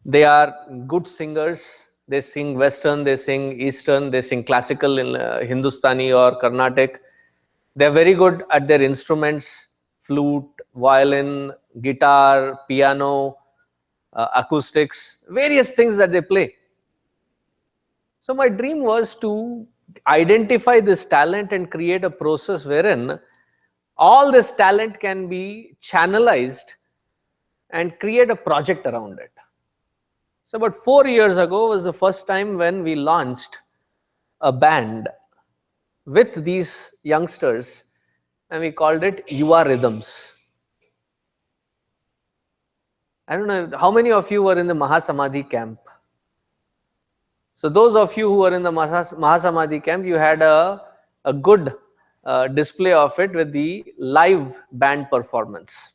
They are good singers. They sing Western, they sing Eastern, they sing classical in Hindustani or Carnatic. They're very good at their instruments, flute, violin, guitar, piano, acoustics, various things that they play. So my dream was to identify this talent and create a process wherein all this talent can be channelized and create a project around it. So about 4 years ago was the first time when we launched a band with these youngsters and we called it Yuva Rhythms. I don't know how many of you were in the Mahasamadhi camp. So those of you who were in the Mahasamadhi camp, you had a good display of it with the live band performance.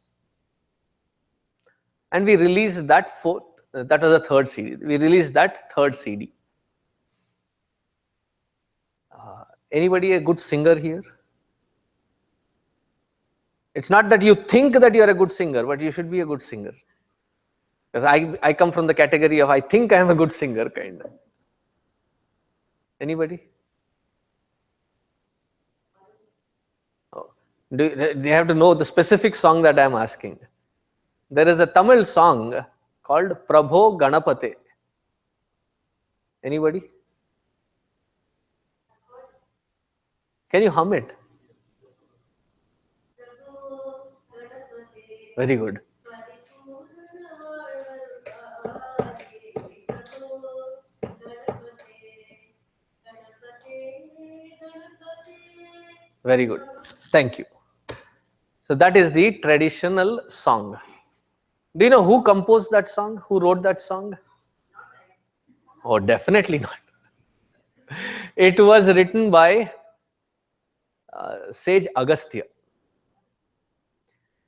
And we released that that was the third CD. We released that third CD. Anybody a good singer here? It's not that you think that you are a good singer, but you should be a good singer. Because I come from the category of I think I am a good singer, kind of. Anybody? Oh. They have to know the specific song that I am asking. There is a Tamil song called Prabho Ganapate. Anybody? Can you hum it? Very good. Very good. Thank you. So that is the traditional song. Do you know who composed that song? Who wrote that song? Oh, definitely not. It was written by sage Agastya.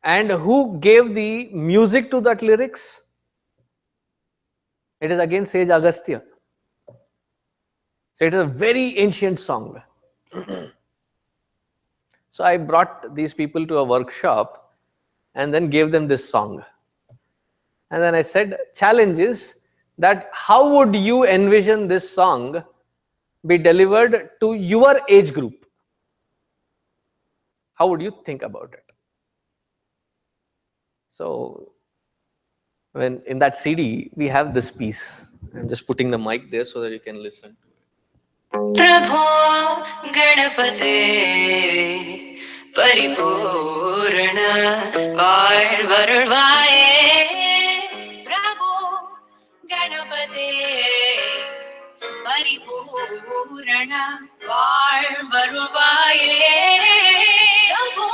And who gave the music to that lyrics? It is again sage Agastya. So it is a very ancient song. So I brought these people to a workshop and then gave them this song. And then I said, challenge is that how would you envision this song be delivered to your age group? How would you think about it? So when in that CD, we have this piece. I'm just putting the mic there so that you can listen.
Prabho Ganapate Paripurna Varvaye Prabho Ganapate Paripurna Varvaye Prabho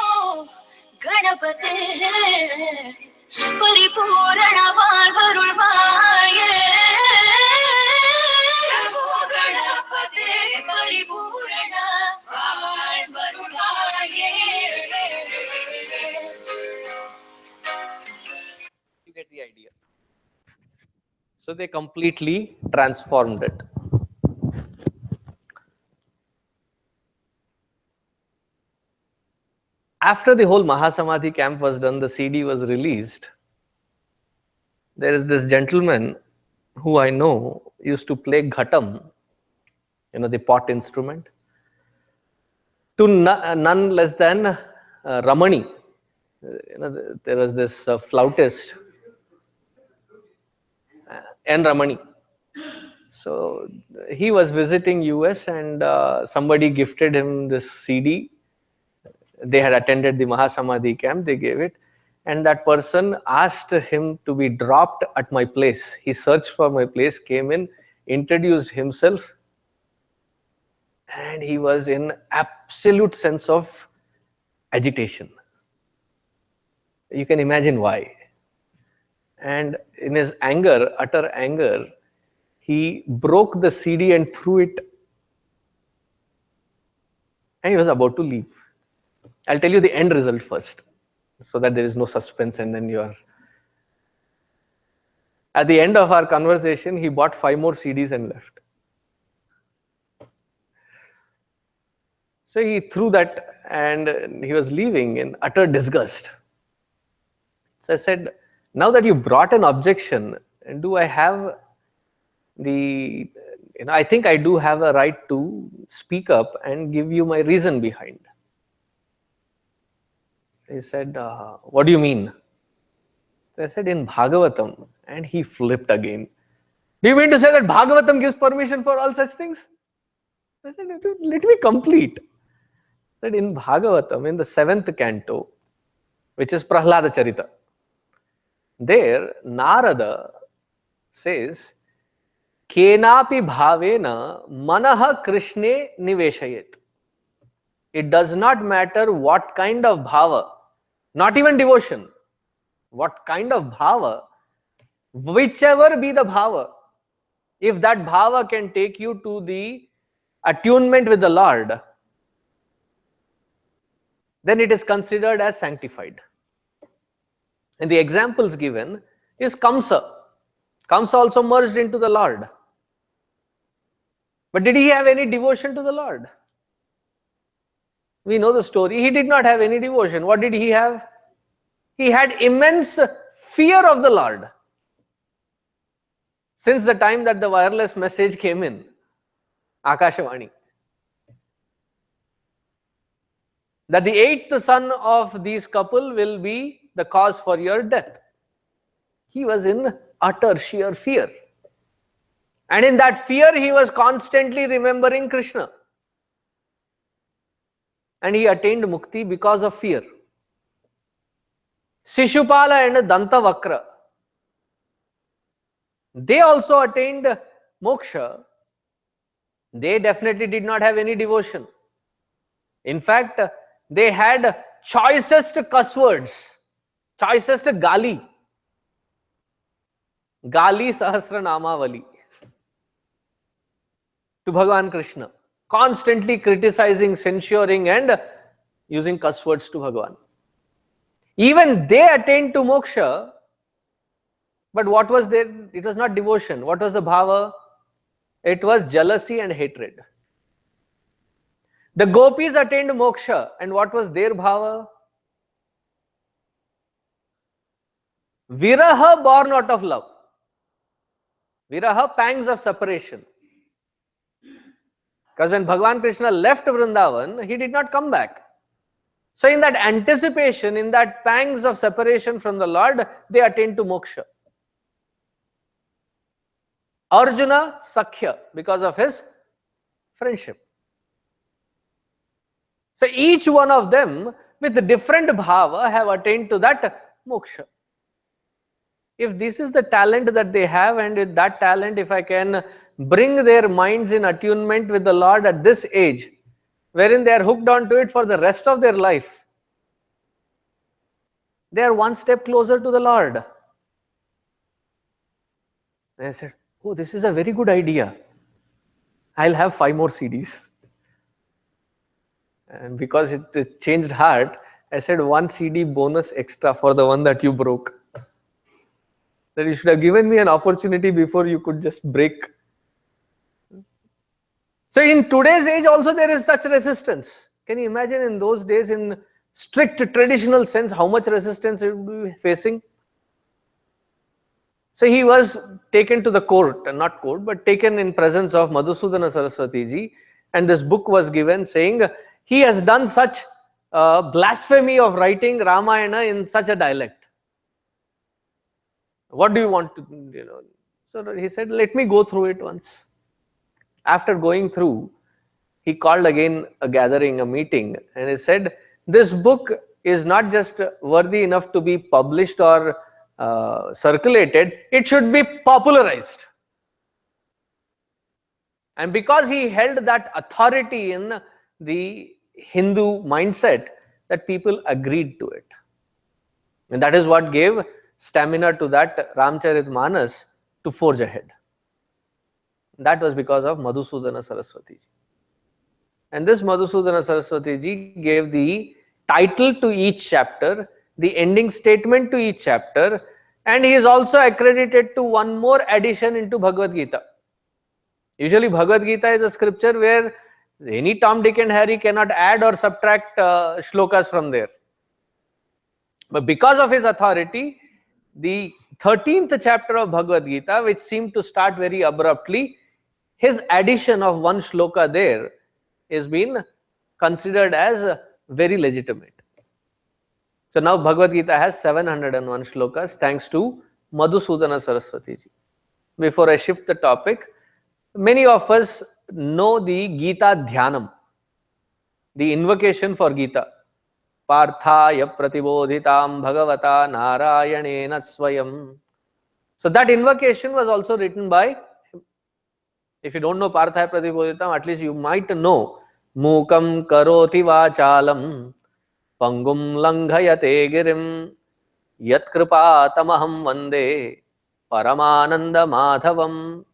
Ganapate Paripurna Varvaye Prabho Ganapate Paripurna Varvaye.
You get the idea. So they completely transformed it. After the whole Mahasamadhi camp was done, the CD was released. There is this gentleman who I know used to play ghatam, the pot instrument, to none less than Ramani. There was this flautist, N. Ramani. So he was visiting US and somebody gifted him this CD. They had attended the Mahasamadhi camp, they gave it. And that person asked him to be dropped at my place. He searched for my place, came in, introduced himself, and he was in absolute sense of agitation. You can imagine why. And in his anger, utter anger, he broke the CD and threw it. And he was about to leave. I'll tell you the end result first, so that there is no suspense and then you are... At the end of our conversation, he bought 5 more CDs and left. So he threw that and he was leaving in utter disgust. So I said, now that you brought an objection, do I have the... I think I do have a right to speak up and give you my reason behind. He said, what do you mean? So I said, in Bhagavatam. And he flipped again. Do you mean to say that Bhagavatam gives permission for all such things? I said, let me complete. I said, in Bhagavatam, in the 7th canto, which is Prahlada Charita, there Narada says, Kenapi bhavena manaha Krishne niveshayet. It does not matter what kind of bhava, not even devotion, what kind of bhava, whichever be the bhava, if that bhava can take you to the attunement with the Lord, then it is considered as sanctified. And the examples given is Kamsa. Kamsa also merged into the Lord. But did he have any devotion to the Lord? We know the story. He did not have any devotion. What did he have? He had immense fear of the Lord. Since the time that the wireless message came in, Akashavani, that the 8th son of these couple will be the cause for your death. He was in utter sheer fear. And in that fear, he was constantly remembering Krishna. And he attained mukti because of fear. Shishupala and Dantavakra, they also attained moksha. They definitely did not have any devotion. In fact, they had choicest cuss words, choicest gali. Gali Sahasranamavali. to Bhagavan Krishna, constantly criticizing, censuring, and using cuss words to Bhagavan. Even they attained to moksha, but what was there? It was not devotion. What was the bhava? It was jealousy and hatred. The gopis attained moksha, and what was their bhava? Viraha, born out of love. Viraha, pangs of separation. Because when Bhagavan Krishna left Vrindavan, he did not come back. So in that anticipation, in that pangs of separation from the Lord, they attained to moksha. Arjuna, Sakhya, because of his friendship. So each one of them, with different bhava, have attained to that moksha. If this is the talent that they have, and with that talent, if I can bring their minds in attunement with the Lord at this age, wherein they are hooked onto it for the rest of their life, they are one step closer to the Lord. And I said, oh, this is a very good idea. I'll have 5 more CDs. And because it changed heart, I said 1 CD bonus extra for the one that you broke. That you should have given me an opportunity before you could just break. So in today's age also there is such resistance. Can you imagine in those days, in strict traditional sense, how much resistance it would be facing? So he was taken to the court, not court, but taken in presence of Madhusudana Saraswati ji, and this book was given saying he has done such blasphemy of writing Ramayana in such a dialect. What do you want to, So he said, let me go through it once. After going through, he called again a gathering, a meeting, and he said, this book is not just worthy enough to be published or circulated, it should be popularized. And because he held that authority in the Hindu mindset, that people agreed to it. And that is what gave stamina to that Ramcharitmanas to forge ahead. That was because of Madhusudana Saraswati ji. And this Madhusudana Saraswati ji gave the title to each chapter, the ending statement to each chapter, and he is also accredited to one more addition into Bhagavad Gita. Usually Bhagavad Gita is a scripture where any Tom, Dick and Harry cannot add or subtract shlokas from there. But because of his authority, the 13th chapter of Bhagavad Gita, which seemed to start very abruptly, his addition of 1 shloka there is been considered as very legitimate. So now Bhagavad Gita has 701 shlokas thanks to Madhusudana Saraswati ji. Before I shift the topic, many of us know the Gita Dhyanam, the invocation for Gita. Parthaya pratibodhitam bhagavata narayanena swayam. So that invocation was also written by him. If you don't know Parthaya pratibodhitam, at least you might know Mukam karoti vachalam pangum langhayate girim yat kripa tamaham vande paramananda madhavam.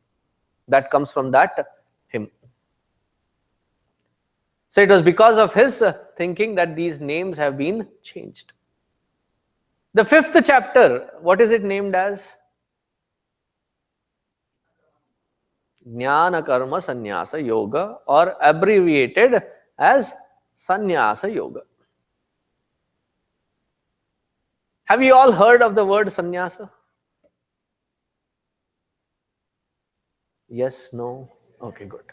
That comes from that hymn. So it was because of his thinking that these names have been changed. The 5th chapter, what is it named as? Jnana Karma Sannyasa Yoga, or abbreviated as Sannyasa Yoga. Have you all heard of the word sannyasa? Yes, no? Okay, good.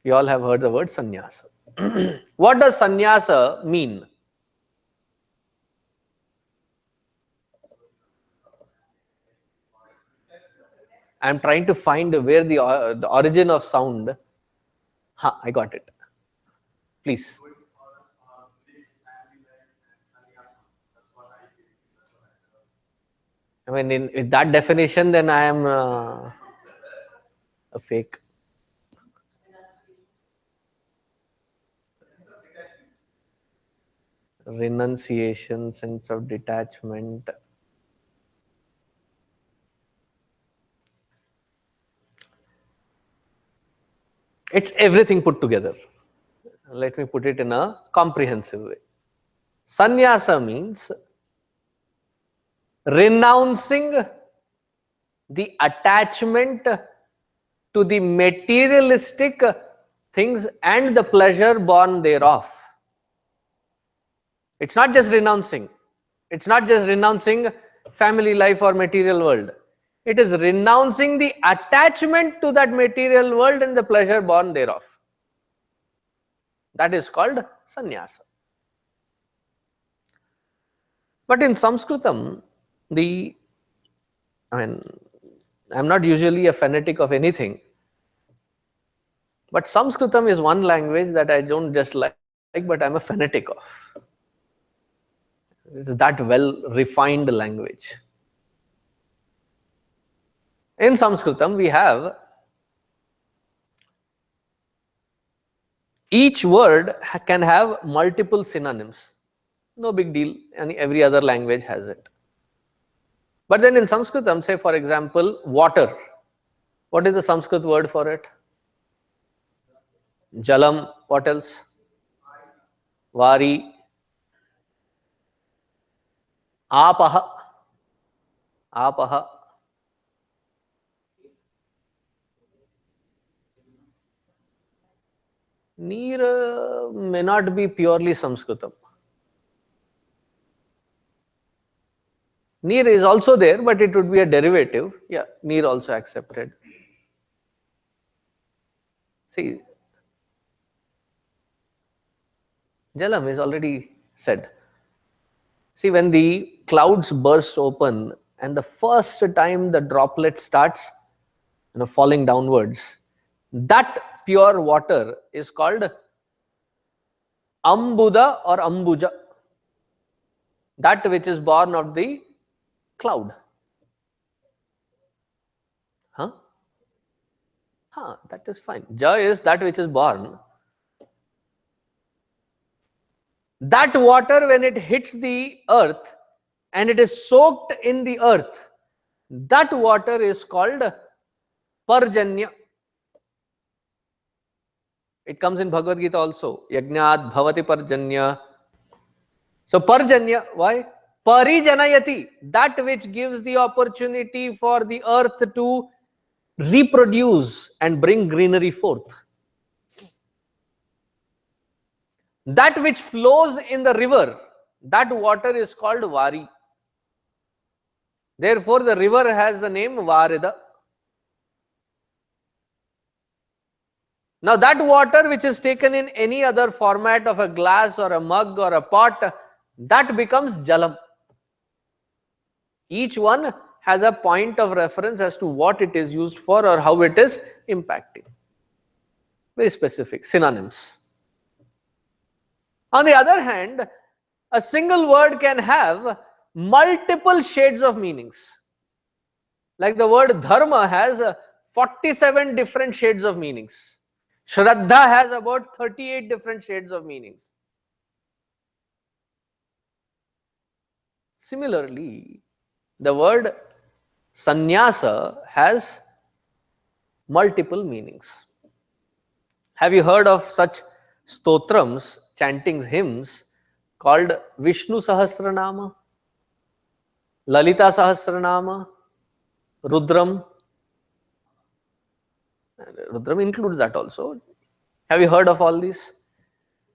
You all have heard the word sannyasa. What does sannyasa mean? I am trying to find where the origin of sound. I got it. Please. I mean, with that definition, then I am a fake. Renunciation, sense of detachment. It's everything put together. Let me put it in a comprehensive way. Sannyasa means renouncing the attachment to the materialistic things and the pleasure born thereof. It's not just renouncing. It's not just renouncing family life or material world. It is renouncing the attachment to that material world and the pleasure born thereof. That is called sannyasa. But in Sanskritam, I'm not usually a fanatic of anything, but Sanskritam is one language that I don't just like, but I'm a fanatic of. It's that well refined language. In Sanskritam, we have each word can have multiple synonyms. No big deal, and every other language has it. But then in Sanskritam, say for example, water. What is the Sanskrit word for it? Jalam. What else? Vari. Apaha. Apaha. Neer may not be purely Sanskritam. Neer is also there, but it would be a derivative. Yeah, neer also accepted. See, Jalam is already said. See, when the clouds burst open and the first time the droplet starts falling downwards, that pure water is called Ambuda or Ambuja. That which is born of the cloud. Huh? That is fine. Ja is that which is born. That water, when it hits the earth and it is soaked in the earth, that water is called Parjanya. It comes in Bhagavad Gita also. Yajnat bhavati Parjanya. So Parjanya, why? Parijanayati, that which gives the opportunity for the earth to reproduce and bring greenery forth. That which flows in the river, that water is called Vari. Therefore, the river has the name Varida. Now, that water which is taken in any other format of a glass or a mug or a pot, that becomes Jalam. Each one has a point of reference as to what it is used for or how it is impacting. Very specific, synonyms. On the other hand, a single word can have multiple shades of meanings. Like the word dharma has 47 different shades of meanings. Shraddha has about 38 different shades of meanings. Similarly, the word sannyasa has multiple meanings. Have you heard of such stotrams, chantings, hymns called Vishnu Sahasranama, Lalita Sahasranama, Rudram? Rudram includes that also. Have you heard of all these?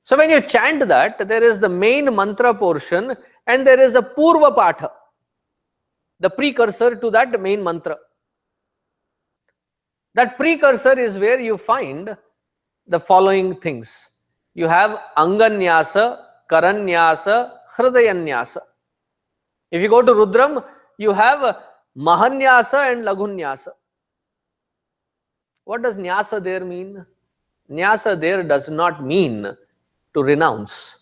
So when you chant that, there is the main mantra portion and there is a Purva Patha, the precursor to that main mantra. That precursor is where you find the following things. You have Anganyasa, Karanyasa, Hridayanyasa. If you go to Rudram, you have Mahanyasa and Lagunyasa. What does Nyasa there mean? Nyasa there does not mean to renounce.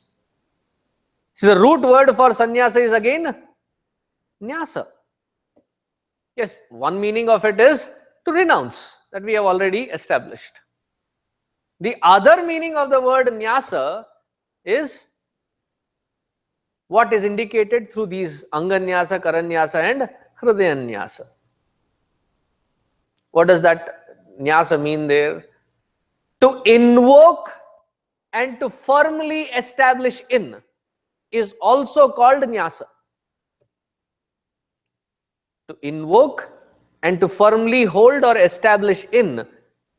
So the root word for sannyasa is again Nyasa. Yes, one meaning of it is to renounce, that we have already established. The other meaning of the word Nyasa is what is indicated through these Anganyasa, Karanyasa and Hridayanyasa. What does that Nyasa mean there? To invoke and to firmly establish in is also called nyasa. To invoke and to firmly hold or establish in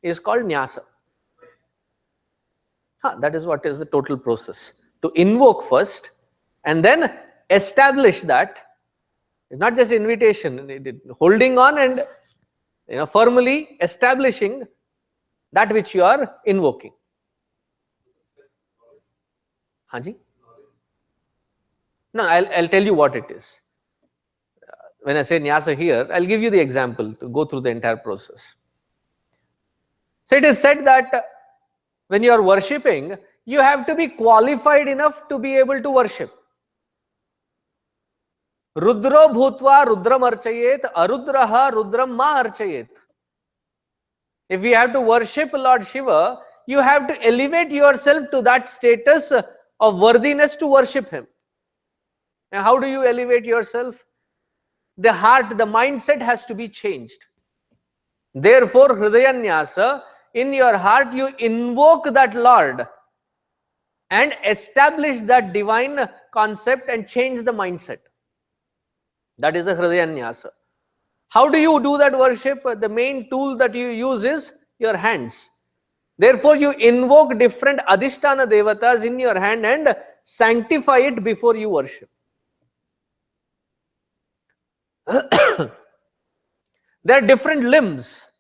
is called nyasa. That is what is the total process. To invoke first and then establish that. It's not just invitation, holding on and firmly establishing that which you are invoking. Haji? No, I'll tell you what it is. When I say nyasa here, I'll give you the example to go through the entire process. So it is said that when you are worshipping, you have to be qualified enough to be able to worship. Rudro bhutva rudram archayet, arudraha rudram ma archayet. If you have to worship Lord Shiva, you have to elevate yourself to that status of worthiness to worship him. Now, how do you elevate yourself? The heart, the mindset has to be changed. Therefore, Hridayanyasa, in your heart you invoke that Lord and establish that divine concept and change the mindset. That is the Hridayanyasa. How do you do that worship? The main tool that you use is your hands. Therefore, you invoke different Adhisthana Devatas in your hand and sanctify it before you worship. There are different limbs.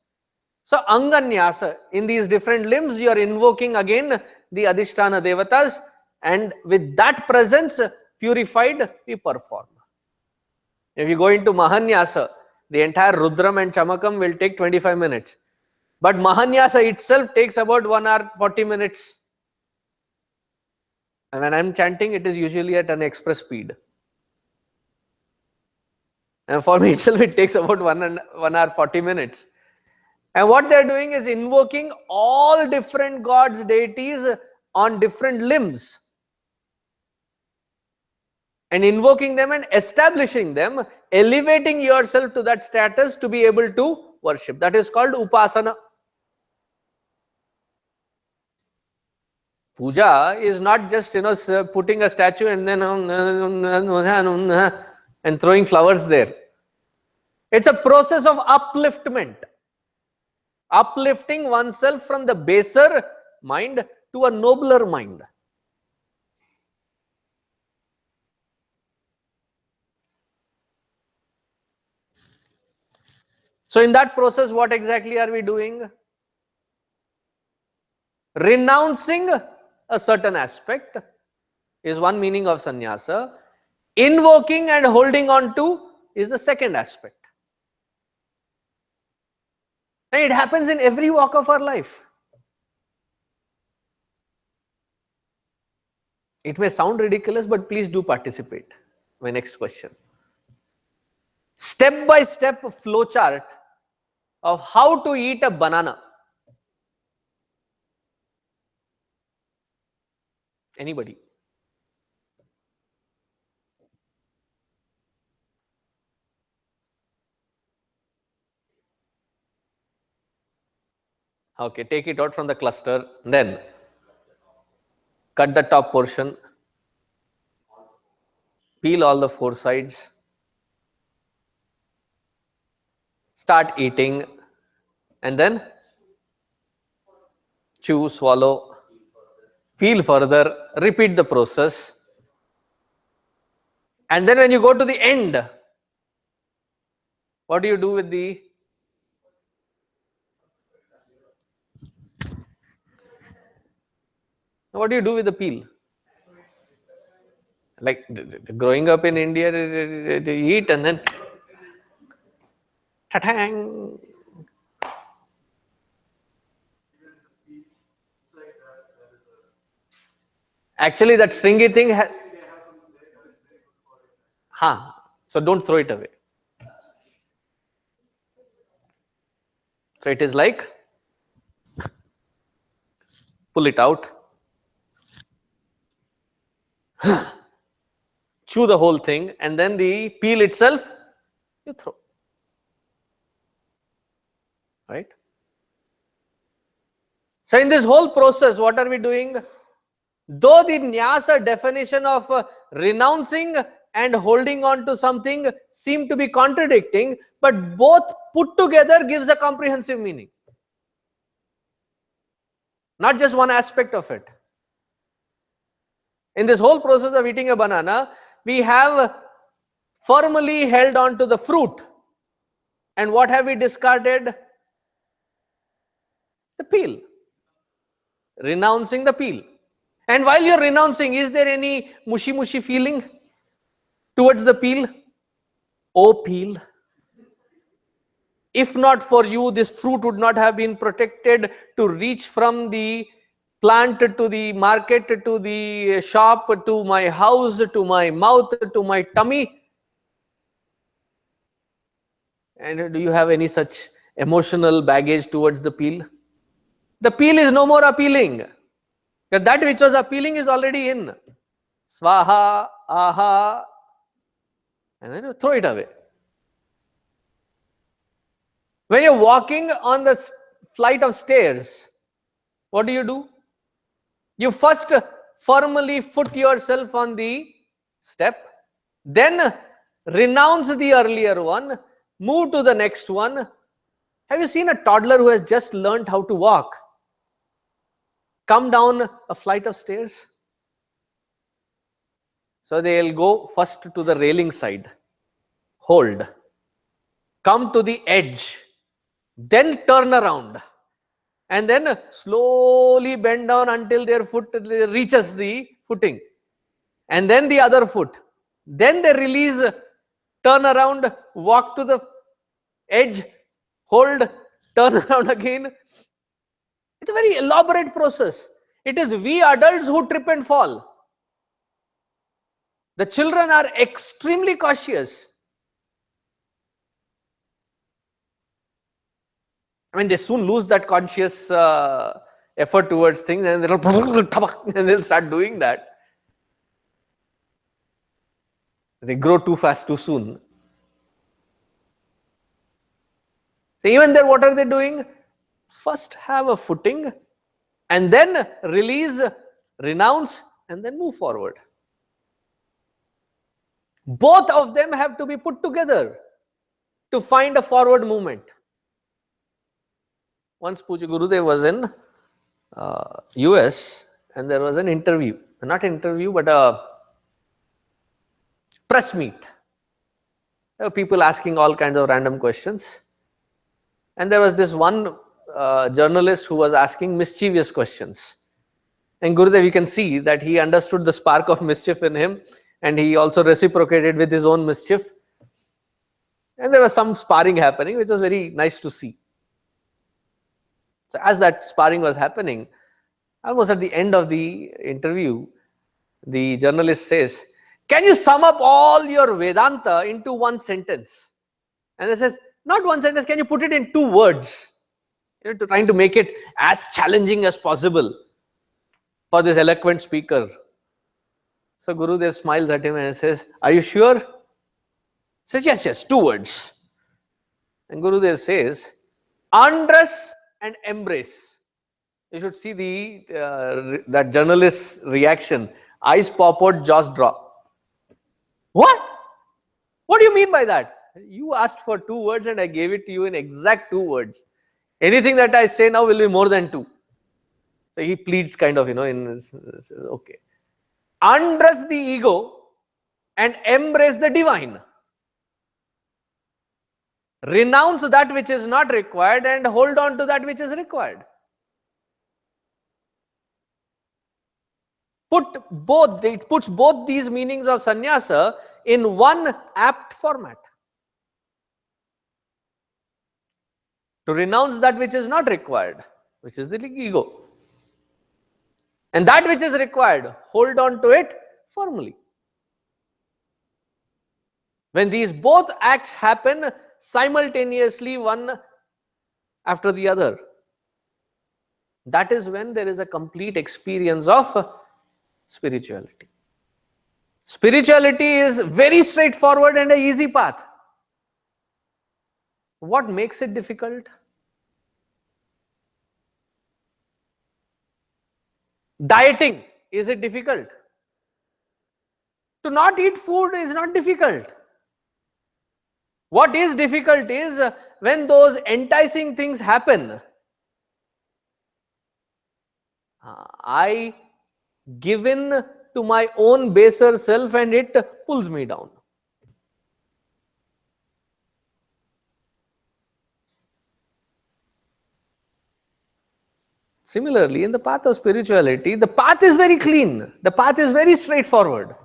So, Anganyasa, in these different limbs, you are invoking again the Adhisthana Devatas, and with that presence purified, we perform. If you go into Mahanyasa, the entire Rudram and Chamakam will take 25 minutes. But Mahanyasa itself takes about 1 hour 40 minutes. And when I am chanting, it is usually at an express speed. And for me itself, it takes about 1 hour 40 minutes. And what they are doing is invoking all different gods, deities on different limbs. And invoking them and establishing them, elevating yourself to that status to be able to worship. That is called upasana. Puja is not just putting a statue and then and throwing flowers there. It's a process of upliftment. Uplifting oneself from the baser mind to a nobler mind. So in that process, what exactly are we doing? Renouncing a certain aspect is one meaning of sannyasa. Invoking and holding on to is the second aspect. And it happens in every walk of our life. It may sound ridiculous, but please do participate. My next question. Step by step flow chart of how to eat a banana. Anybody? Okay, take it out from the cluster, then cut the top portion, peel all the 4 sides, start eating, and then chew, swallow, peel further, repeat the process. And then when you go to the end, what do you do with the peel? Like growing up in India, to eat and then ta-tang. Actually, that stringy thing so don't throw it away. So it is like, pull it out, chew the whole thing, and then the peel itself, you throw. Right? So in this whole process, what are we doing? Though the nyasa definition of renouncing and holding on to something seem to be contradicting, but both put together gives a comprehensive meaning. Not just one aspect of it. In this whole process of eating a banana, we have firmly held on to the fruit. And what have we discarded? The peel. Renouncing the peel. And while you're renouncing, is there any mushy feeling towards the peel? Oh, peel. If not for you, this fruit would not have been protected to reach from the plant to the market, to the shop, to my house, to my mouth, to my tummy. And do you have any such emotional baggage towards the peel? The peel is no more appealing. That which was appealing is already in. Swaha, aha, and then you throw it away. When you're walking on the flight of stairs, what do? You first firmly foot yourself on the step, then renounce the earlier one, move to the next one. Have you seen a toddler who has just learned how to walk come down a flight of stairs? So they'll go first to the railing side, hold, come to the edge, then turn around, and then slowly bend down until their foot reaches the footing, and then the other foot. Then they release, turn around, walk to the edge, hold, turn around again. It's a very elaborate process. It is we adults who trip and fall. The children are extremely cautious. I mean, they soon lose that conscious effort towards things, and they'll start doing that. They grow too fast, too soon. So even there, what are they doing? First have a footing, and then release, renounce, and then move forward. Both of them have to be put together to find a forward movement. Once Puja Gurudev was in US, and there was an interview, not interview, but a press meet. There were people asking all kinds of random questions. And there was this one journalist who was asking mischievous questions. And Gurudev, you can see that he understood the spark of mischief in him, and he also reciprocated with his own mischief. And there was some sparring happening, which was very nice to see. So as that sparring was happening, almost at the end of the interview, the journalist says, "Can you sum up all your Vedanta into one sentence?" And he says, "Not one sentence, can you put it in 2 words?" Trying to make it as challenging as possible for this eloquent speaker. So Gurudev smiles at him and says, "Are you sure?" He says, yes, 2 words. And Gurudev says, "Undress and embrace." You should see that journalist's reaction. Eyes pop out, jaws drop. What? What do you mean by that? You asked for 2 words and I gave it to you in exact 2 words. Anything that I say now will be more than 2. So he pleads kind of, okay. Undress the ego and embrace the divine. Renounce that which is not required and hold on to that which is required. It puts both these meanings of sannyasa in one apt format. To renounce that which is not required, which is the ego. And that which is required, hold on to it firmly. When these both acts happen simultaneously, one after the other, that is when there is a complete experience of spirituality. Spirituality is very straightforward and an easy path. What makes it difficult? Dieting, is it difficult? To not eat food is not difficult. What is difficult is when those enticing things happen. I give in to my own baser self and it pulls me down. Similarly, in the path of spirituality, the path is very clean. The path is very straightforward.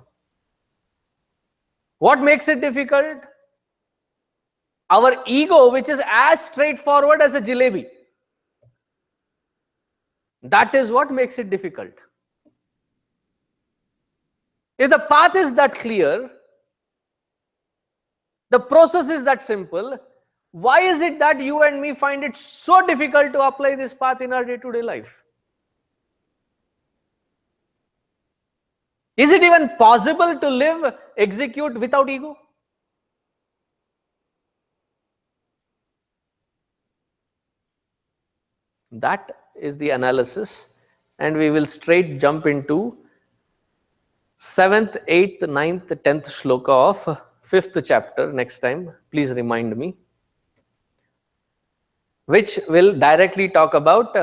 What makes it difficult? Our ego, which is as straightforward as a jalebi. That is what makes it difficult. If the path is that clear, the process is that simple, why is it that you and me find it so difficult to apply this path in our day-to-day life? Is it even possible to live, execute without ego? That is the analysis, and we will straight jump into 7th, 8th, 9th, 10th shloka of 5th chapter next time. Please remind me. Which will directly talk about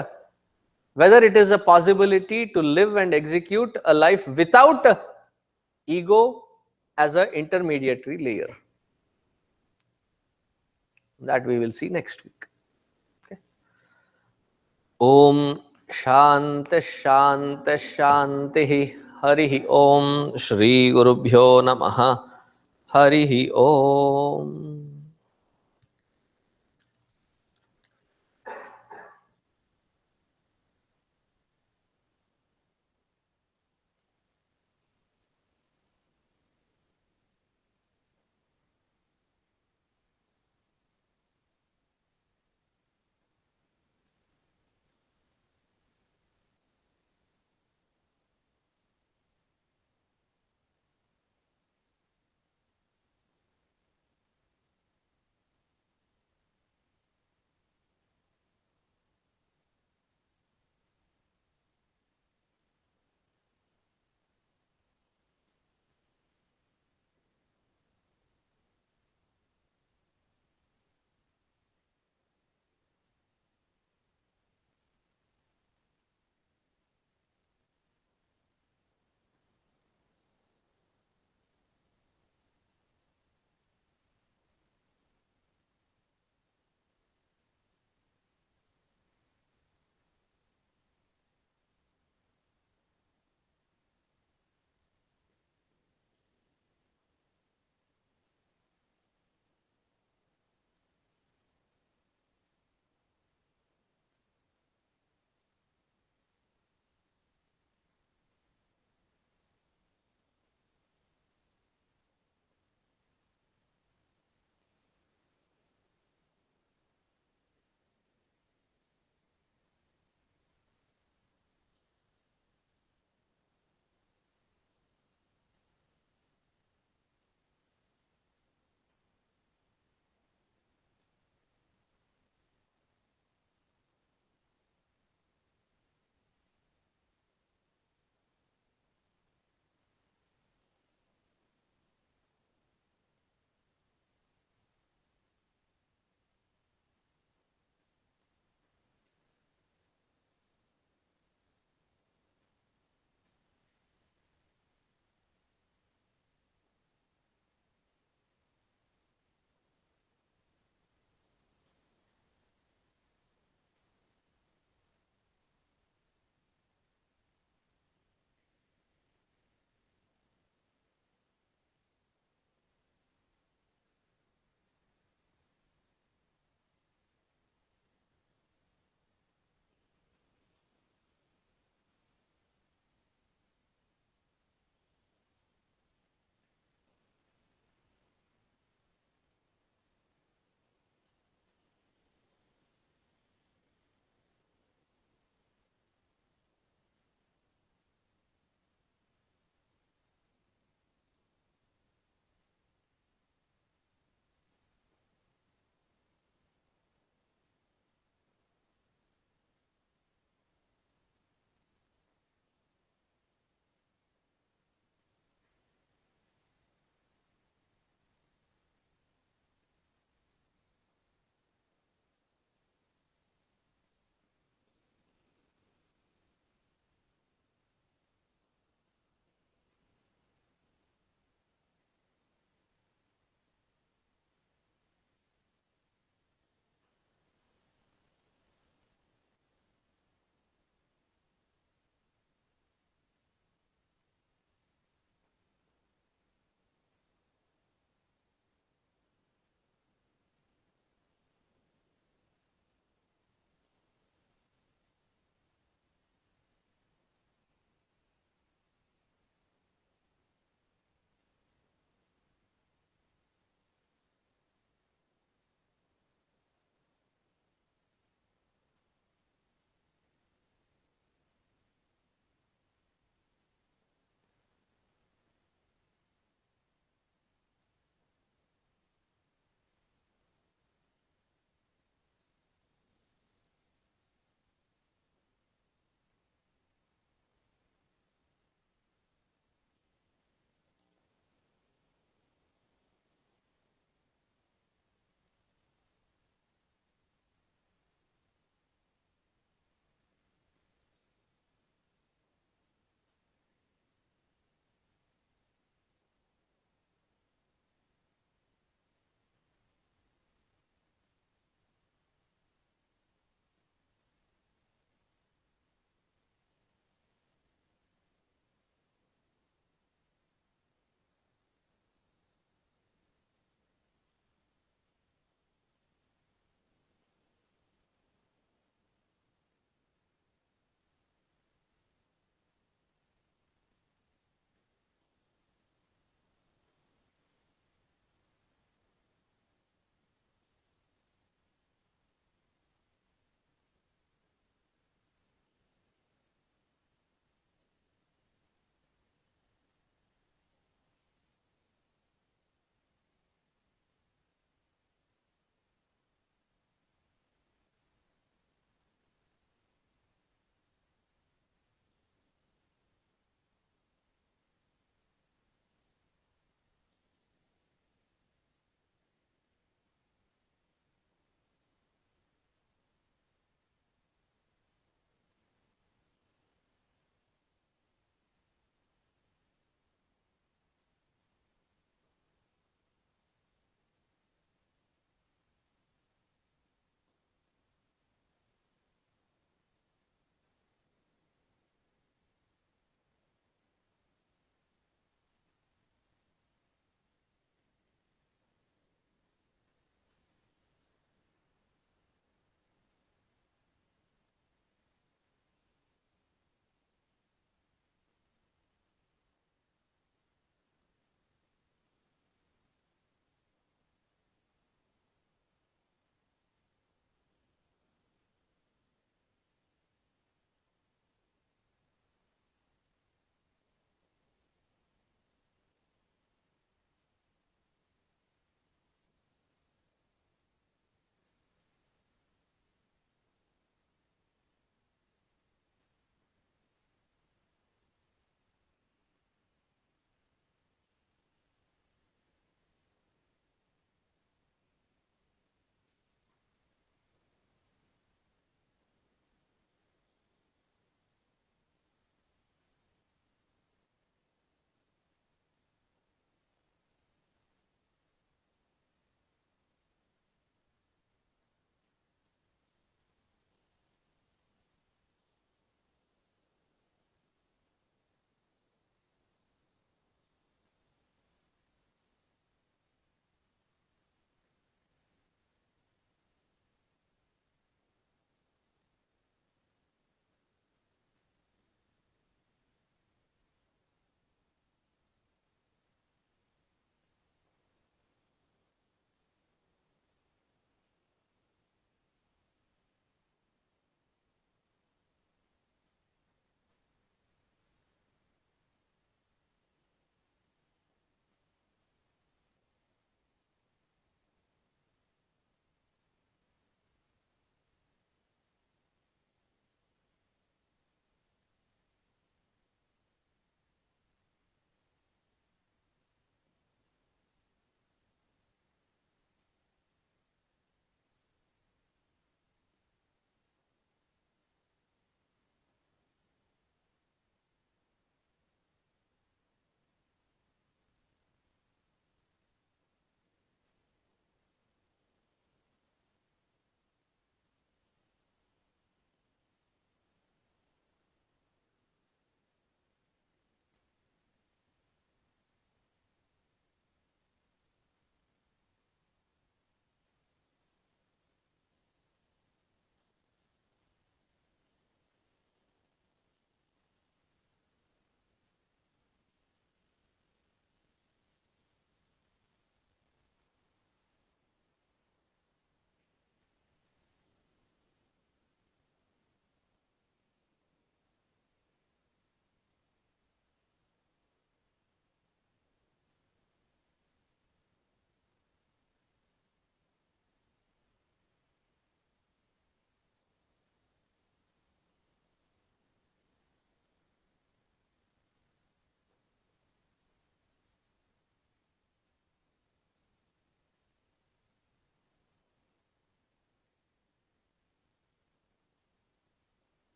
whether it is a possibility to live and execute a life without ego as an intermediary layer. That we will see next week. Okay. Om Shanti Shanti Shanti Harihi Om Shri Gurubhyo Namaha Harihi Om.